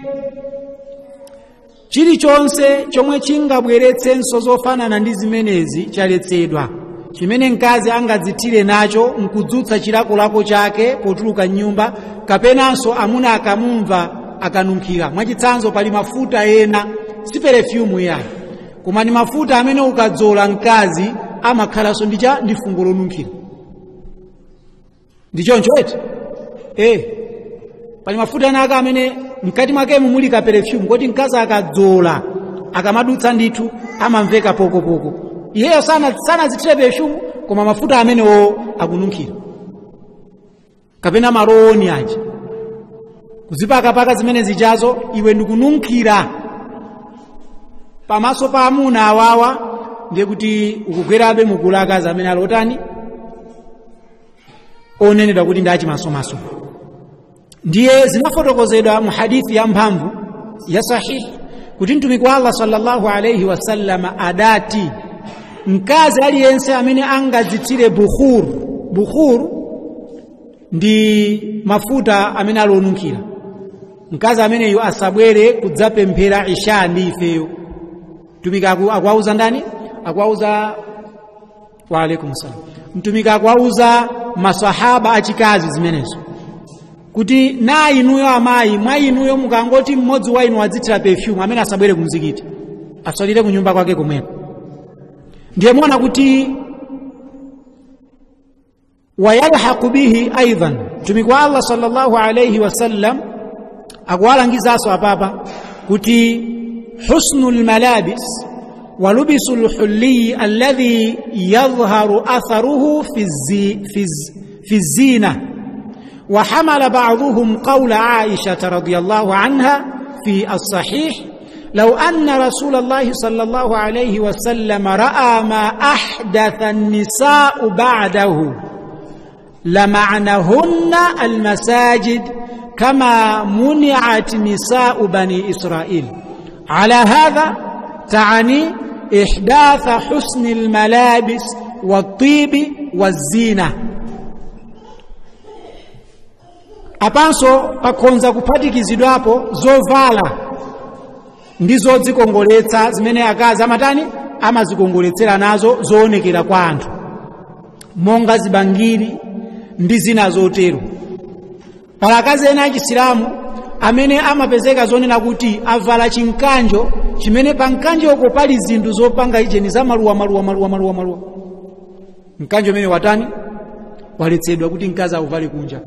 Speaker 1: chilichonse chomwe chingabweretsenso zofanana ndi zimenezi chaletsedwa. Chimene mkazi angadzithire nacho nkudzutsa chilakolako chake potuluka nyumba, kapenanso amuna akamumva akanunkhira. Mwachitsanzo pali mafuta ena si perfume yayi, koma ni mafuta amene ukadzola mkazi amakhalanso ndi fungo lonunkhira. Ndichoncho eti pali mafuta ena aka amene mkati mwake muli ka perfume kuti mkazi akadzola akamadutsa ndithu amamveka pokopoko. Iyeyo sana zithire perfume, koma mafuta amenewo akununkhira. Kapena maroni aja kuzipakapaka zimene zijazo iwe ndikununkhira pamaso pa amuna awawa, ndiye kuti ukugwerabe mugulu akazi amene alotani onenedwa kuti ndi achimasomaso. Ndiye zinafotokozedwa mu hadithi ya mphamvu ya sahihi kuti mtumiki wa Allah sallallahu alayhi wasallam adati mkazi aliyense amene angadzithire bukhur ndi mafuta amene alonunkhira, mkazi ameneyo asabwere kudzapemphera isha ndi ifeyo. Mtumiki akuwauza ndani? Akuwauza wa alaikum salam. Mtumiki akuwauza masahaba achikazi zimenezo kuti na inuyo amayi mwa inuyo mukangoti mmodzi wa inu adzithira perfume amene asabwere kumzikiti, asalire kunyumba kwake komweko. Ndiye muona kuti wayalhaqu bihi aidan, mtumiki wa Allah sallallahu alayhi wasallam akuwalangizaso apapa kuti husnul malabis wa lubisul hulli alladhi yadhharu atharuhu fi zina. وحمل بعضهم قول عائشة رضي الله عنها في الصحيح لو أن رسول الله صلى الله عليه وسلم رأى ما أحدث النساء بعده لمعنهن المساجد كما منعت نساء بني إسرائيل. على هذا تعني إحداث حسن الملابس والطيب والزينة. Apanso pakonza kuphatikizidwapo zovala ndizo zikongoletsa zimene akazi amatani amazikongoletsera nazo zoonekera kwa anthu, monga zibangiri ndi zina zotero. Pala akazi ena achisilamu amene amapezeka zonena kuti avala chinkanjo chimene pa mkanjoko pali zinthu zopanga ijeni za maluwa. Mkanjo umene watani waletsedwa kuti mkazi auvale kunja.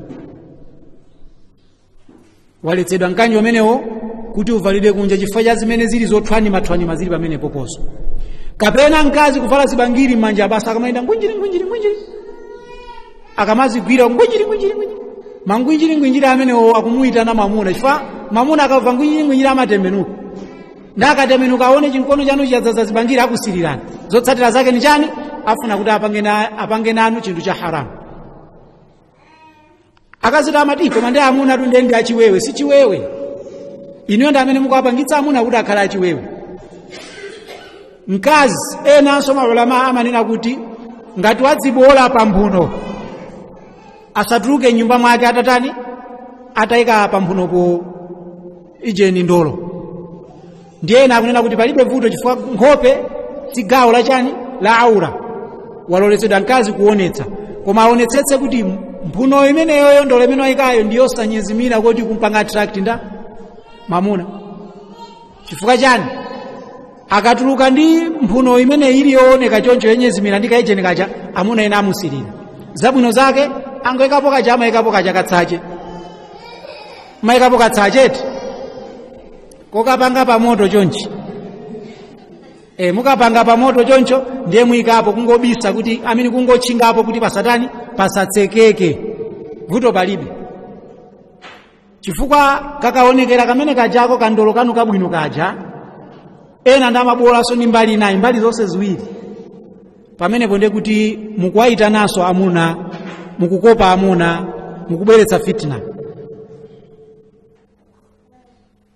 Speaker 1: Waletsedwa mkanjo umenewo kuti uvalide kunja chifukwa cha zimene zili zothwani mazili pamene poposo. Kapena mkazi kuvala zibangiri m'manja basa akamayenda ngwinjiri akamazigwira ngwinjiri mangwinjiri amenewo akumuyitana mamuna, chifukwa mamuna akava ngwinjiri amatembenuka. Ndakatembenuka aone chinkono chanu chadzaza zibangiri akusirirana. Zotsatira zake ni chani? Afuna kuti apange nanu chinthu cha haramu. Akazita amati koma ndi amuna tunde ndi achiwewe, si chiwewe. Iniyo ndi amene mukapangitsa amuna kuti akhala achiwewe. Mkazi enanso maulama amanena kuti ngati wadzibola pambhuno asatuluke nyumba mwake atatani atayika pambhunopo ijeni ndolo. Ndiye ena akunena kuti palibe vuto chifukwa nkhope si gawo la chani la aura, waloletsedwa mkazi kuonetsa, koma aonetsetse kuti mphuno imeneyo ndolo imene ayikayo ndiyo sanyezimira kuti kumpanga attract nda mamuna. Chifukwa chani? Akatuluka ndi mphuno imene iliyooneka choncho yenyezimira ndi kaijeni kacha, amuna ena amusirira. Zabwino zake angoyikapo kacha amayikapo kacha katsache. Mayikapo katsacheti kokapanga pa moto chonchi. Mukapanga pa moto choncho ndiye muyikapo kungobisa kuti amini kungotchingapo kuti pasatani pasatsekeke, vuto palibe. Chifukwa kakaonekera kamene kajako kandolo kanu kabwino kaja, ena ndamabolanso ni mbali inayi, mbali zonse ziwiri. Pamenepo ndiye kuti mukuwaita naso amuna, mukukopa amuna, mukubweretsa fitna.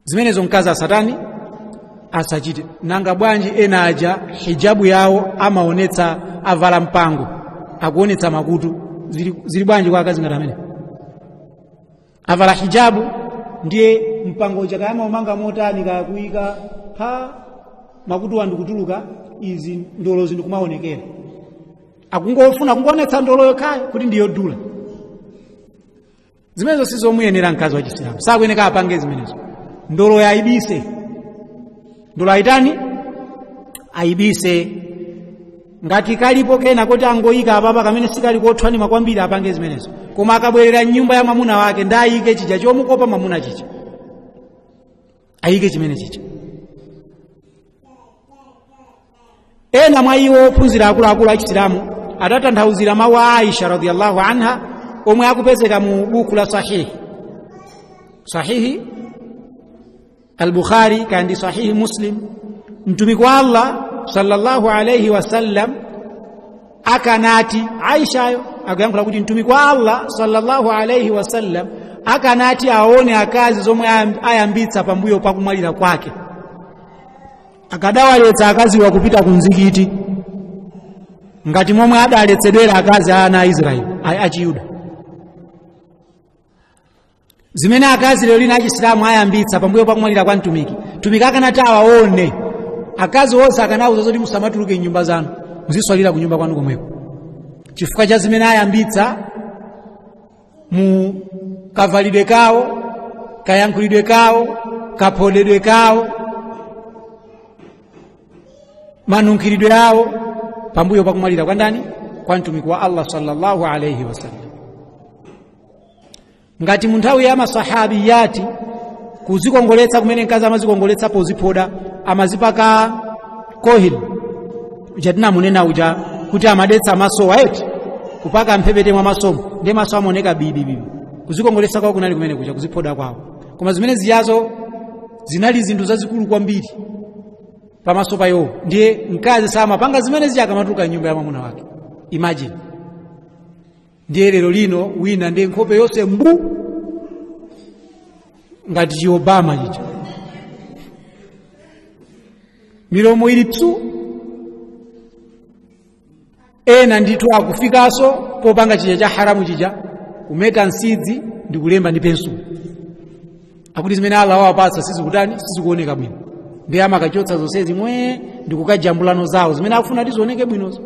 Speaker 1: Zimenezo mkazi asatani asachite. Nanga bwanji ena aja hijabu yawo amaonetsa avala mpango, akuonetsa makutu, zili bwanji kwa akazi ngati amene? Avala hijabu ndiye mpango chakayama umanga motani kakuyika makutu wandu kutuluka izi ndolo zindi kumaonekera akungofuna kungonetsa ndolo yokhayo kuti ndiyodula zimenezo sizomuyenera mkazi wa Chisilamu sakuyeneka apange zimenezo ndolo yaibise ndolo aitani aibise ngati kalipo kena kuti angoyika apapa kamene sikali kothwanima kwambiri apange zimenezo koma akabwerera nyumba ya mamuna wake ndayike chija chomukopa mamuna chicha ayike chimene chicha ena mwa iwo ophunzira akuluakulu a Chisilamu adatanthauzira mawu a Aisha radhiyallahu anha omwe akupezeka mu buku la sahihi al-Bukhari kandi sahihi Muslim mtumiki wa Allah sallallahu alayhi wasallam akanati Aisha akayankhula kuti mtumiki wa Allah sallallahu alayhi wasallam akanati aone akazi zomwe ayambitsa pambuyo pakumwalira kwake akadawaletsa akazi wa kupita kumzikiti ngati momwe adaletsedwera akazi ana a Israeli achiyuda zimene akazi lero lina Chisilamu ayambitsa pambuyo pakumwalira kwa mtumiki akanati awaone akazi onse akanauza zoti musamatuluke nyumba zanu muziswalira ku nyumba kwanu komweko chifukwa cha zimene ayambitsa mu kavalidwe kawo kayankhulidwe kawo kapholedwe kawo manunkhiridwe awo pambuyo pakumwalira kwa ndani kwa mtumiki wa Allah sallallahu alayhi wasallam ngati munthawi ya masahabiyati kuzikongoletsa kumene mkazi amazikongoletsa poziphoda amazipaka kohil jatina munena uja kuti amadetsa maso eti kupaka mphepete mwa masomo ndi maso amoneka bibi kuzikongoletsa kwawo kunali kumene kuja kuziphoda kwawo koma zimene ziyazo zinali zinthu zazikulu kwambiri pamaso pa iwo ndiye mkazi samapanga zimene zija akamatuluka nyumba ya mwamuna wake imagine ndiye lero lino wina ndiye nkhope yonse mbu ngati chi Obama chicho milomo ili psu ena ndithu akufikaso popanga chija cha haramu chija kumeta nsidzi ndi kulemba ndi pensulo akuti zimene Allah wawapatsa sizikutani sizikuoneka bwino ndi amakachotsa zonsezi mwe ndi kukajambulano zawo zimene akufuna kuti zioneke bwinozo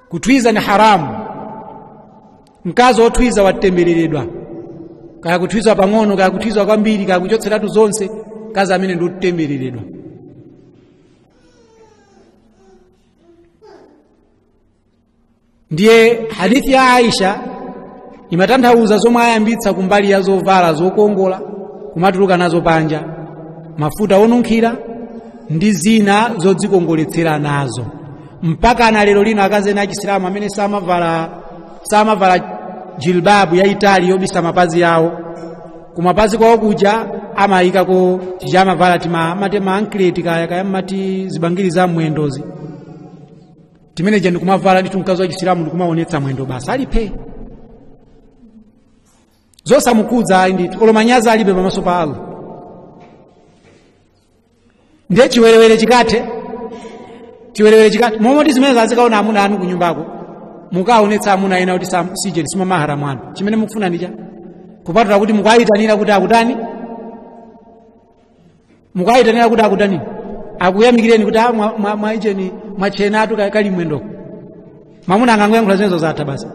Speaker 1: kutwiza ni haramu mkazi otwiza watembereredwa kaya kutwizwa pang'ono kaya kutwizwa kwambiri kaya kuchotseratu zonse kazi amene ndi otembereredwa ndiye hadithi ya Aisha imatanthauza zomwe ayambitsa kumbali ya zovala zokongola kumatuluka nazo panja mafuta onunkhira ndi zina zodzikongoletsera nazo mpaka na lero lino akazi ena a Chisilamu amene samavala jilbabu ya Itali yobisa mapazi yawo kumapazi kwawo kuja amayikako tijamavala matema ankleti kaya mati zibangiri za mwendozi timene jani kumavala nditu mkazi wa Chisilamu ndikumaonetsa mwendo basa alipe zosamukudza ndithu olomanyaza alibe pamaso pa Allah ndiye chiwerewere chikathe momoti zimene zazikaona amuna anu ku nyumbako mukaonetsa amuna ena kuti sije sima maharamu anu chimene mukufuna ndicha kupatula kuti mukayitanira kuti akutani akuyamikireni kuti mwaijeni mwachenatu kali mwendoko mamuna angangoyankhula zimenezo zatha basi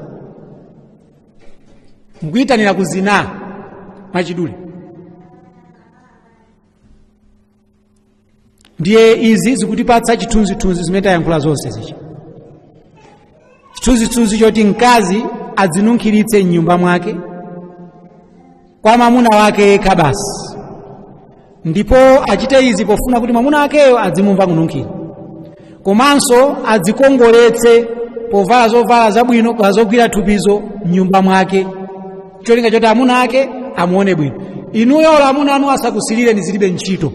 Speaker 1: mukuyitanira kuzina mwachidule ndiye izi zikutipatsa chithunzithunzi zimene tayankhula zonse zichi chithunzithunzi choti mkazi adzinunkhiritse m'nyumba mwake kwa mamuna wake yekha basi ndipo achite izi pofuna kuti mamuna wakeyo adzimumva kununkhira komanso adzikongoletse povala zovala zabwino kazogwira thupizo m'nyumba mwake cholinga choti amuna ake amuone bwino inuyo ola amuna anu asakusilire ndi zilibe ntchito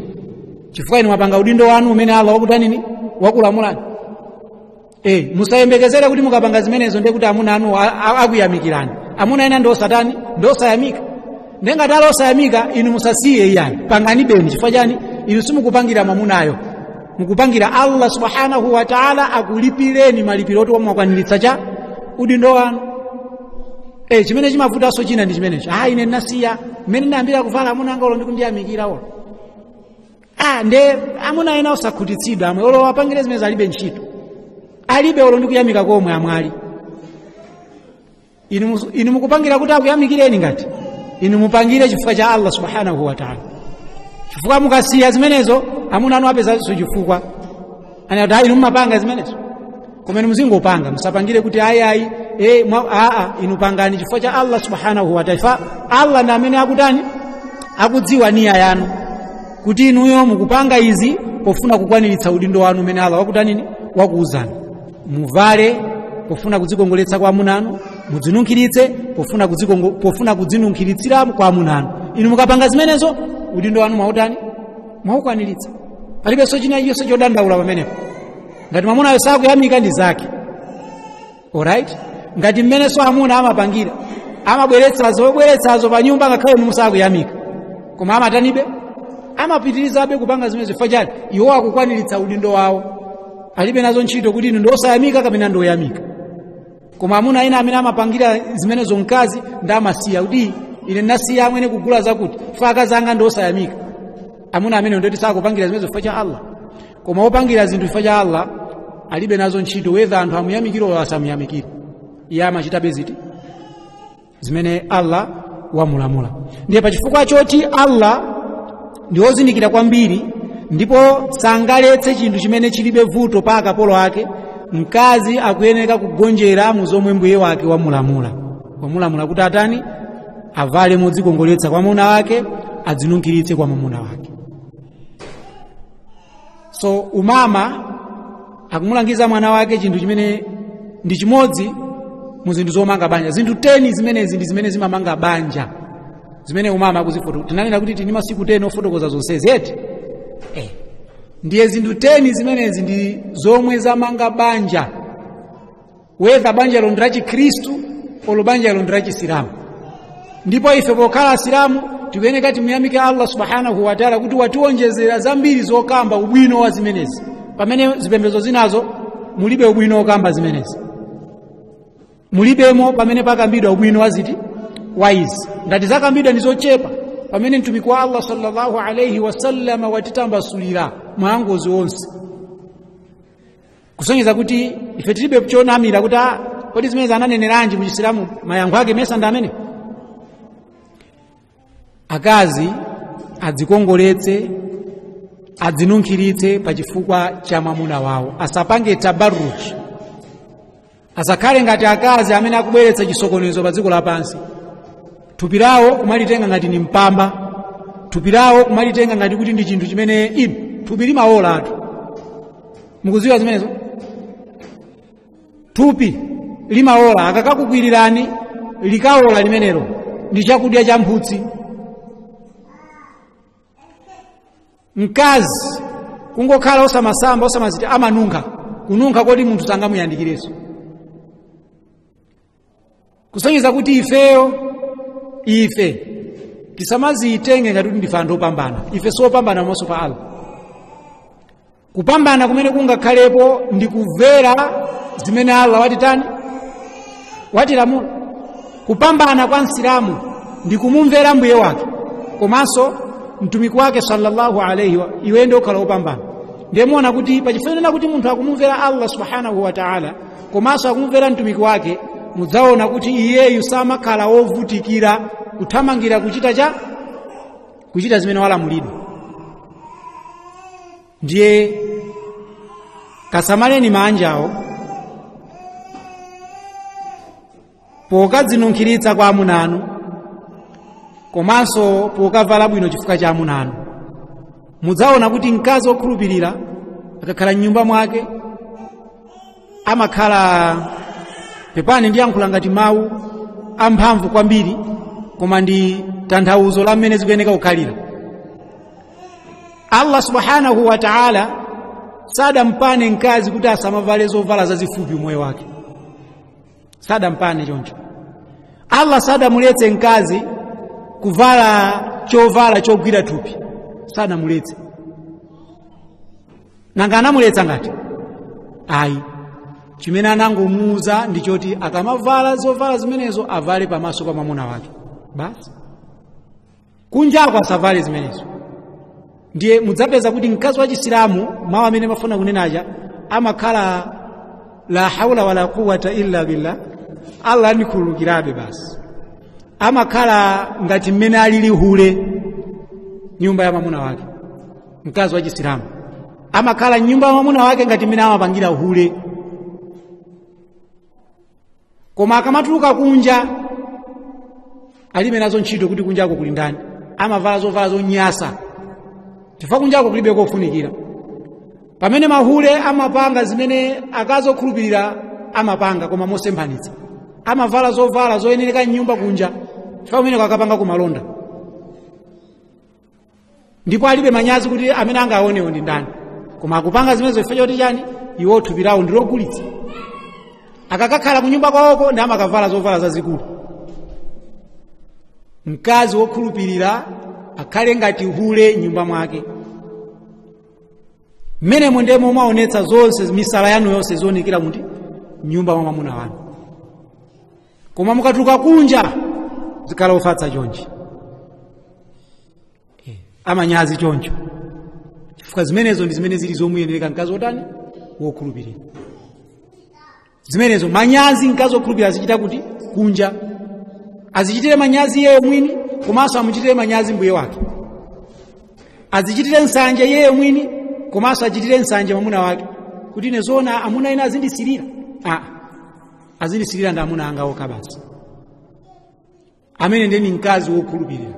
Speaker 1: chifukwa inu mwapanga udindo wanu umene Allah wakutanini wakulamulani musayembekezere kuti mukapanga zimenezo ndiye kuti amuna anu akuyamikirani amuna ena ndi osatani ndi osayamika ndengati ali osayamika inu musasiye iyani pangani beni chifukwa chani inu simukupangira mamunayo mukupangira Allah subhanahu wa ta'ala akulipireni malipiro oti mwakwaniritsa cha udindo wanu chimene chimavutanso china ndi chimenecho ine nasiya mmene ndiyambira kuvala amuna anga ulo ndikundiyamikira ulo nde amuna ena osakhutitsidwa amwe olo apangire zimene alibe ntchito alibe olo ndikuyamika komwe amwali inu mukupangira kuti akuyamikireni ngati inu mupangire chifukwa cha Allah subhanahu wa ta'ala chifukwa mukasiya zimenezo amuna anu apezanso chifukwa anati inu mumapanga zimenezo komene muzingopanga musapangire kuti ayi inu pangani chifukwa cha Allah subhanahu wa ta'ala Allah ndi amene akutani akudziwa nia yanu kuti inuyo mukupanga izi pofuna kukwaniritsa udindo wanu umene Allah wakutanini wakuuzani muvale pofuna kudzikongoletsa kwa amunanu mudzinunkhiritse pofuna kudzinunkhiritsira kwa amunanu inu mukapanga zimenezo udindo wanu mwautani mwaukwaniritsa palibe china chilichonse chodandaula pamenepo ngati mwamunayo sakuyamika ndi zake alright ngati mmenenso amuna amapangira amabweretsazo pa nyumba ngakhale inu musakuyamika koma amatanibe amapitirizabe kupanga zimene zifukwa chani iwo akukwaniritsa udindo wawo alibe nazo ntchito kuti inu ndosayamika kapena ndoyamika koma amuna ena amene amapangira zimenezo mkazi ndamasiya kuti ine ndasiya amwene kugula zakuti faka zanga ndosayamika amuna amene ndoti sakupangira zimene zifukwa cha Allah koma opangira zinthu zifukwa cha Allah alibe nazo ntchito whether anthu amuyamikire oyo asamuyamikire iye amachitabe ziti zimene Allah wamulamula ndiye pachifukwa choti Allah ndi wozindikira kwambiri ndipo sangaletse chinthu chimene chilibe vuto pa akapolo ake mkazi akuyeneka kugonjera mu zomwe mbuye wake wamulamula kuti atani avale modzikongoletsa kwa mwamuna wake adzinunkhiritse kwa mwamuna wake so umama akumulangiza mwana wake chinthu chimene ndi chimodzi mu zinthu zomanga banja zinthu 10 zimenezi ndi zimene zimamanga banja zimene umama akuzifotokoza tinanena kuti tini masiku 10 ofotokoza zonsezi eti ndiye zinthu 10 zimenezi ndi zomwe zamanga banja whether banja londera Chikristu olo banja londera Chisilamu ndipo ife pokhala Asilamu tikuyeneka timuyamike Allah subhanahu wa ta'ala kuti watiwonjezera zambiri zokamba ubwino wa zimenezi pamene zipembedzo zinazo mulibe ubwino okamba zimenezi mulibemo pamene pakambidwa ubwino wa ziti waizi ngati zakambidwa ndi zochepa pamene mtumiki wa Allah sallallahu alayhi wasallam watitambasulira mwangozi wonse kusonyeza kuti ife tilibe chonamira kuti kodi zimene zananeneranji mu Chisilamu mayankho ake mesa ndi amene akazi adzikongoletse adzinunkhiritse pa chifukwa cha mwamuna wawo asapange tabarruj asakhale ngati akazi amene akubweretsa chisokonezo pa dziko lapansi thupi lawo kumalitenga ngati ni mpamba thupi lawo kumalitenga ngati kuti ndi chinthu chimene thupi limawola atu mukuziwa zimenezo thupi limawola akakakugwirirani likawola limenelo ndi chakudya cha mphutsi mkazi kungokhala osamasamba osamazita amanunkha kununkha kodi munthu sangamuyandikireso kusonyeza kuti ife tisamazitenge ngati kuti ndife anthu opambana ife siopambana pamaso pa Allah kupambana kumene kungakhalepo ndi kumvera zimene Allah watitani watilamula kupambana kwa Msilamu ndi kumumvera mbuye wake komanso mtumiki wake sallallahu alayhi wa iwe ndio ukhala opambana ndiye muona kuti pachifanana kuti munthu akumumvera Allah subhanahu wa ta'ala komanso akumumvera mtumiki wake mudzaona kuti iyeyu samakhala wovutikira kuthamangira kuchita zimene walamulidwa ndiye kasamaleni manjawo pokadzinunkhiritsa kwa amunanu komanso pokavala bwino chifukwa cha amunanu mudzaona kuti mkazi wokhulupirira akakhala m'nyumba mwake amakhala pepani ndi yankhula ngati mawu amphamvu kwambiri koma ndi tanthauzo la mmene zikuyeneka kukhalira Allah subhanahu wa ta'ala sadampane mkazi kuti asamavale zovala zazifupi moyo wake sadampane choncho Allah sadamuletse mkazi kuvala chovala chogwira thupi sadamuletse nanga anamuletsa ngati ayi chimene anangomuuza ndichoti akamavala zovala zimenezo avale pamaso pa mwamuna wake basi kunjako asavale zimenezo ndiye mudzapeza kuti mkazi wa Chisilamu mawu amene mafuna kunenaja amakhala la haula wala quwwata illa billah, Allah anikhululukirabe basi, amakhala ngati mmene alili hule nyumba ya mamuna wake. Mkazi wa Chisilamu amakhala nyumba ya mamuna wake ngati mmene amapangira hule, koma akamatuluka kunja alibe nazo ntchito kuti kunjako kuli ndani, amavala zovala zonyasa chifukwa kunjako kulibe kofunikira. Pamene mahule amapanga zimene akazokhulupirira amapanga koma mosemphanitsa, amavala zovala zoyenereka nyumba kunja chifukwa kumene akapanga kumalonda, ndipo alibe manyazi kuti amene angaonewo ndi ndani, koma akupanga zimene zifecha kuti chani iwo thupi lawo ndilogulitsa. Akakakhala kunyumba kwawoko ndi amakavala zovala zazikulu. Mkazi wokhulupirira akhale ngati hule nyumba mwake. Mmene mwendemo mwaonetsa zonse misala yanu yonse zionekera muti nyumba mwa mwamuna wanu, koma mukatuluka kunja zikhala ofatsa chonchi, amanyazi choncho, chifukwa zimenezo ndi zimene zili zomuyenereka mkazi wotani wokhulupirira. Zimenezo manyazi mkazi wokhulupirira azichita kuti kunja, azichitire manyazi yeye mwini, komanso amuchitire manyazi mbuye wake, azichitire nsanje yeye mwini, komanso achitire nsanje mwamuna wake, kuti ine zona amuna ina azindisirira. Azindisirira ndi amuna anga okha basi. Amene ndi mkazi wokhulupirira.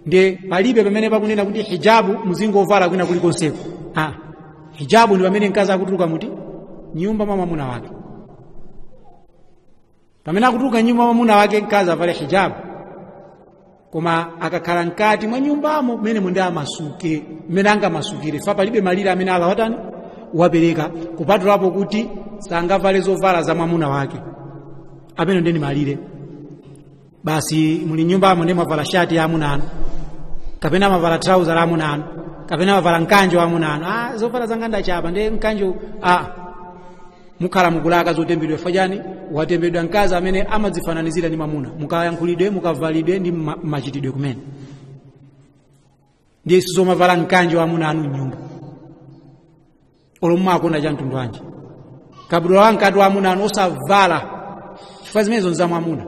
Speaker 1: Ndiye palibe pamene pakunena kuti hijabu muzingovala kwina kulikonseko. Hijabu ndi pamene mkazi akutuluka muti nyumba mwa mwamuna wake. Pamene akutuluka nyumba mwa mwamuna wake mkazi avale hijabu, koma akakhala mkati mwa nyumbamo mmene mundi amasuke, mmene angamasukire, fa palibe malire amene Allah watani wapereka kupatulapo kuti sangavale zovala za mwamuna wake. Amene ndi malire. Basi muli nyumbamo ndi mwavala shati ya amuna anu, kapena mavala trouser la amuna anu, kapena mavala mkanjo wa amuna anu. Zovala zanga ndachapa ndi mkanjo. Mukhala mukulaka zotembedwa fajani watembedwa mkazi amene amadzifananizira ndi mwamuna, mukayankhulidwe mukavalidwe ndi machitidwe kumene. Ndiye sizo mavala mkanjo wa amuna anu nyumba. Olomwa akonda cha mtundu wanji. Kabudula wankati wa amuna anu osavala chifukwa zimene zonza mwamuna.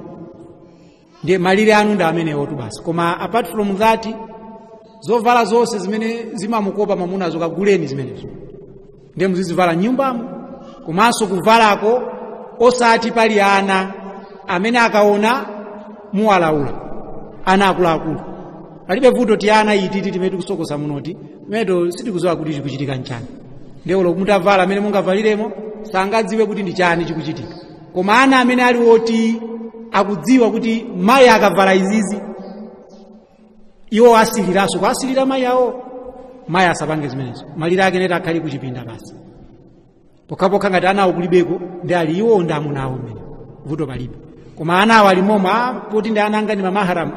Speaker 1: Ndiye malire anu ndi amene otu basi. Koma apart from that, zovala zonse zimene zimamukopa mwamuna zokaguleni zimenezo. Ndiye muzizivala nyumbamo. Komanso kuvalako osati pali ana amene akaona muwalaula, ana akuluakulu. Palibe vuto ti ana ititi timene tikusokosa munoti, meto sitikuzowa kuti chikuchitika nchani. Ndiye mutavala amene mungavaliremo sangadziwe kuti ndi chani chikuchitika. Koma ana amene ali woti akudziwa kuti mayi akavala izizi, iwo asiliraso kwasilira mayi awo, mayi asapange zimenezo. Malire ake neta akhali kuchipinda basi. Pokapoka ngati anawo kulibeko ndi ali iwo ndi amuna awo mmene vuto palibe. Koma anawo alimoma poti ndi ananga ndi mamaharamu.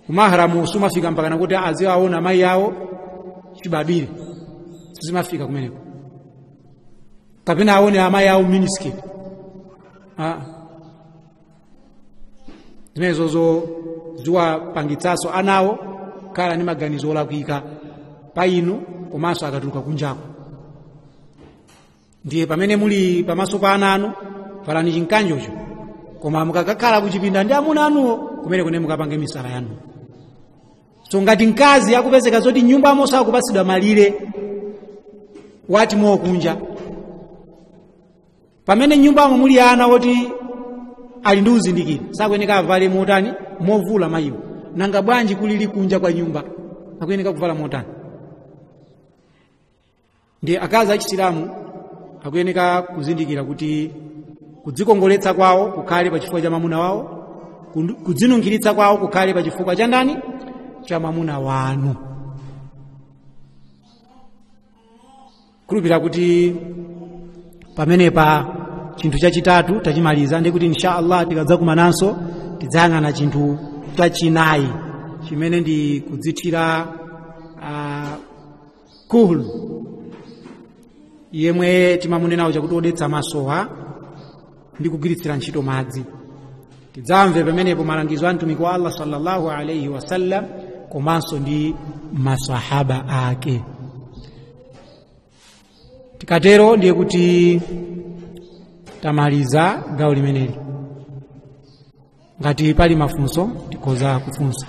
Speaker 1: Kumaharamu sumafika mpaka nakuti aziwaona mayi awo chibabire, sizimafika kumeneko. Kapena aone amayi awo minisketi. Zimenezo ziwapangitsaso anawo khala ndi maganizo olakwika pa inu komanso akatuluka kunjako. Ndiye pamene muli pamaso pa ana anu valani chinkanjocho, koma mukakakhala kuchipinda ndi amuna anuwo kumene kune mukapange misala yanu. So ngati mkazi akupezeka zoti nyumbamo sakupatsidwa malire wati mokunja, pamene nyumbamo muli ana woti ali ndi uzindikiro sakuyeneka avale motani movula mayiwo, nanga bwanji kulili kunja kwa nyumba akuyeneka kuvala motani. Ndiye akazi a Chisilamu akuyeneka kuzindikira kuti kudzikongoletsa kwawo kukhale pa chifukwa cha mwamuna wawo, kudzinunkhiritsa kwawo kukhale pa chifukwa cha ndani, cha mwamuna wanu. Kulupira kuti pamenepa chinthu chachitatu tachimaliza, ndi kuti insha Allah tikadzakumananso tidzayang'ana chinthu chachinayi chimene ndi kudzithira kuhulu, yemwe timamunenawo chakuti odetsa masowa ndi kugwiritsira ntchito madzi. Tidzamve pamenepo malangizo a mtumiki wa Allah sallallahu alayhi wasallam komanso ndi masahaba ake. Tikatero ndiye kuti tamaliza gawo limeneli. Ngati pali mafunso tikhoza kufunsa.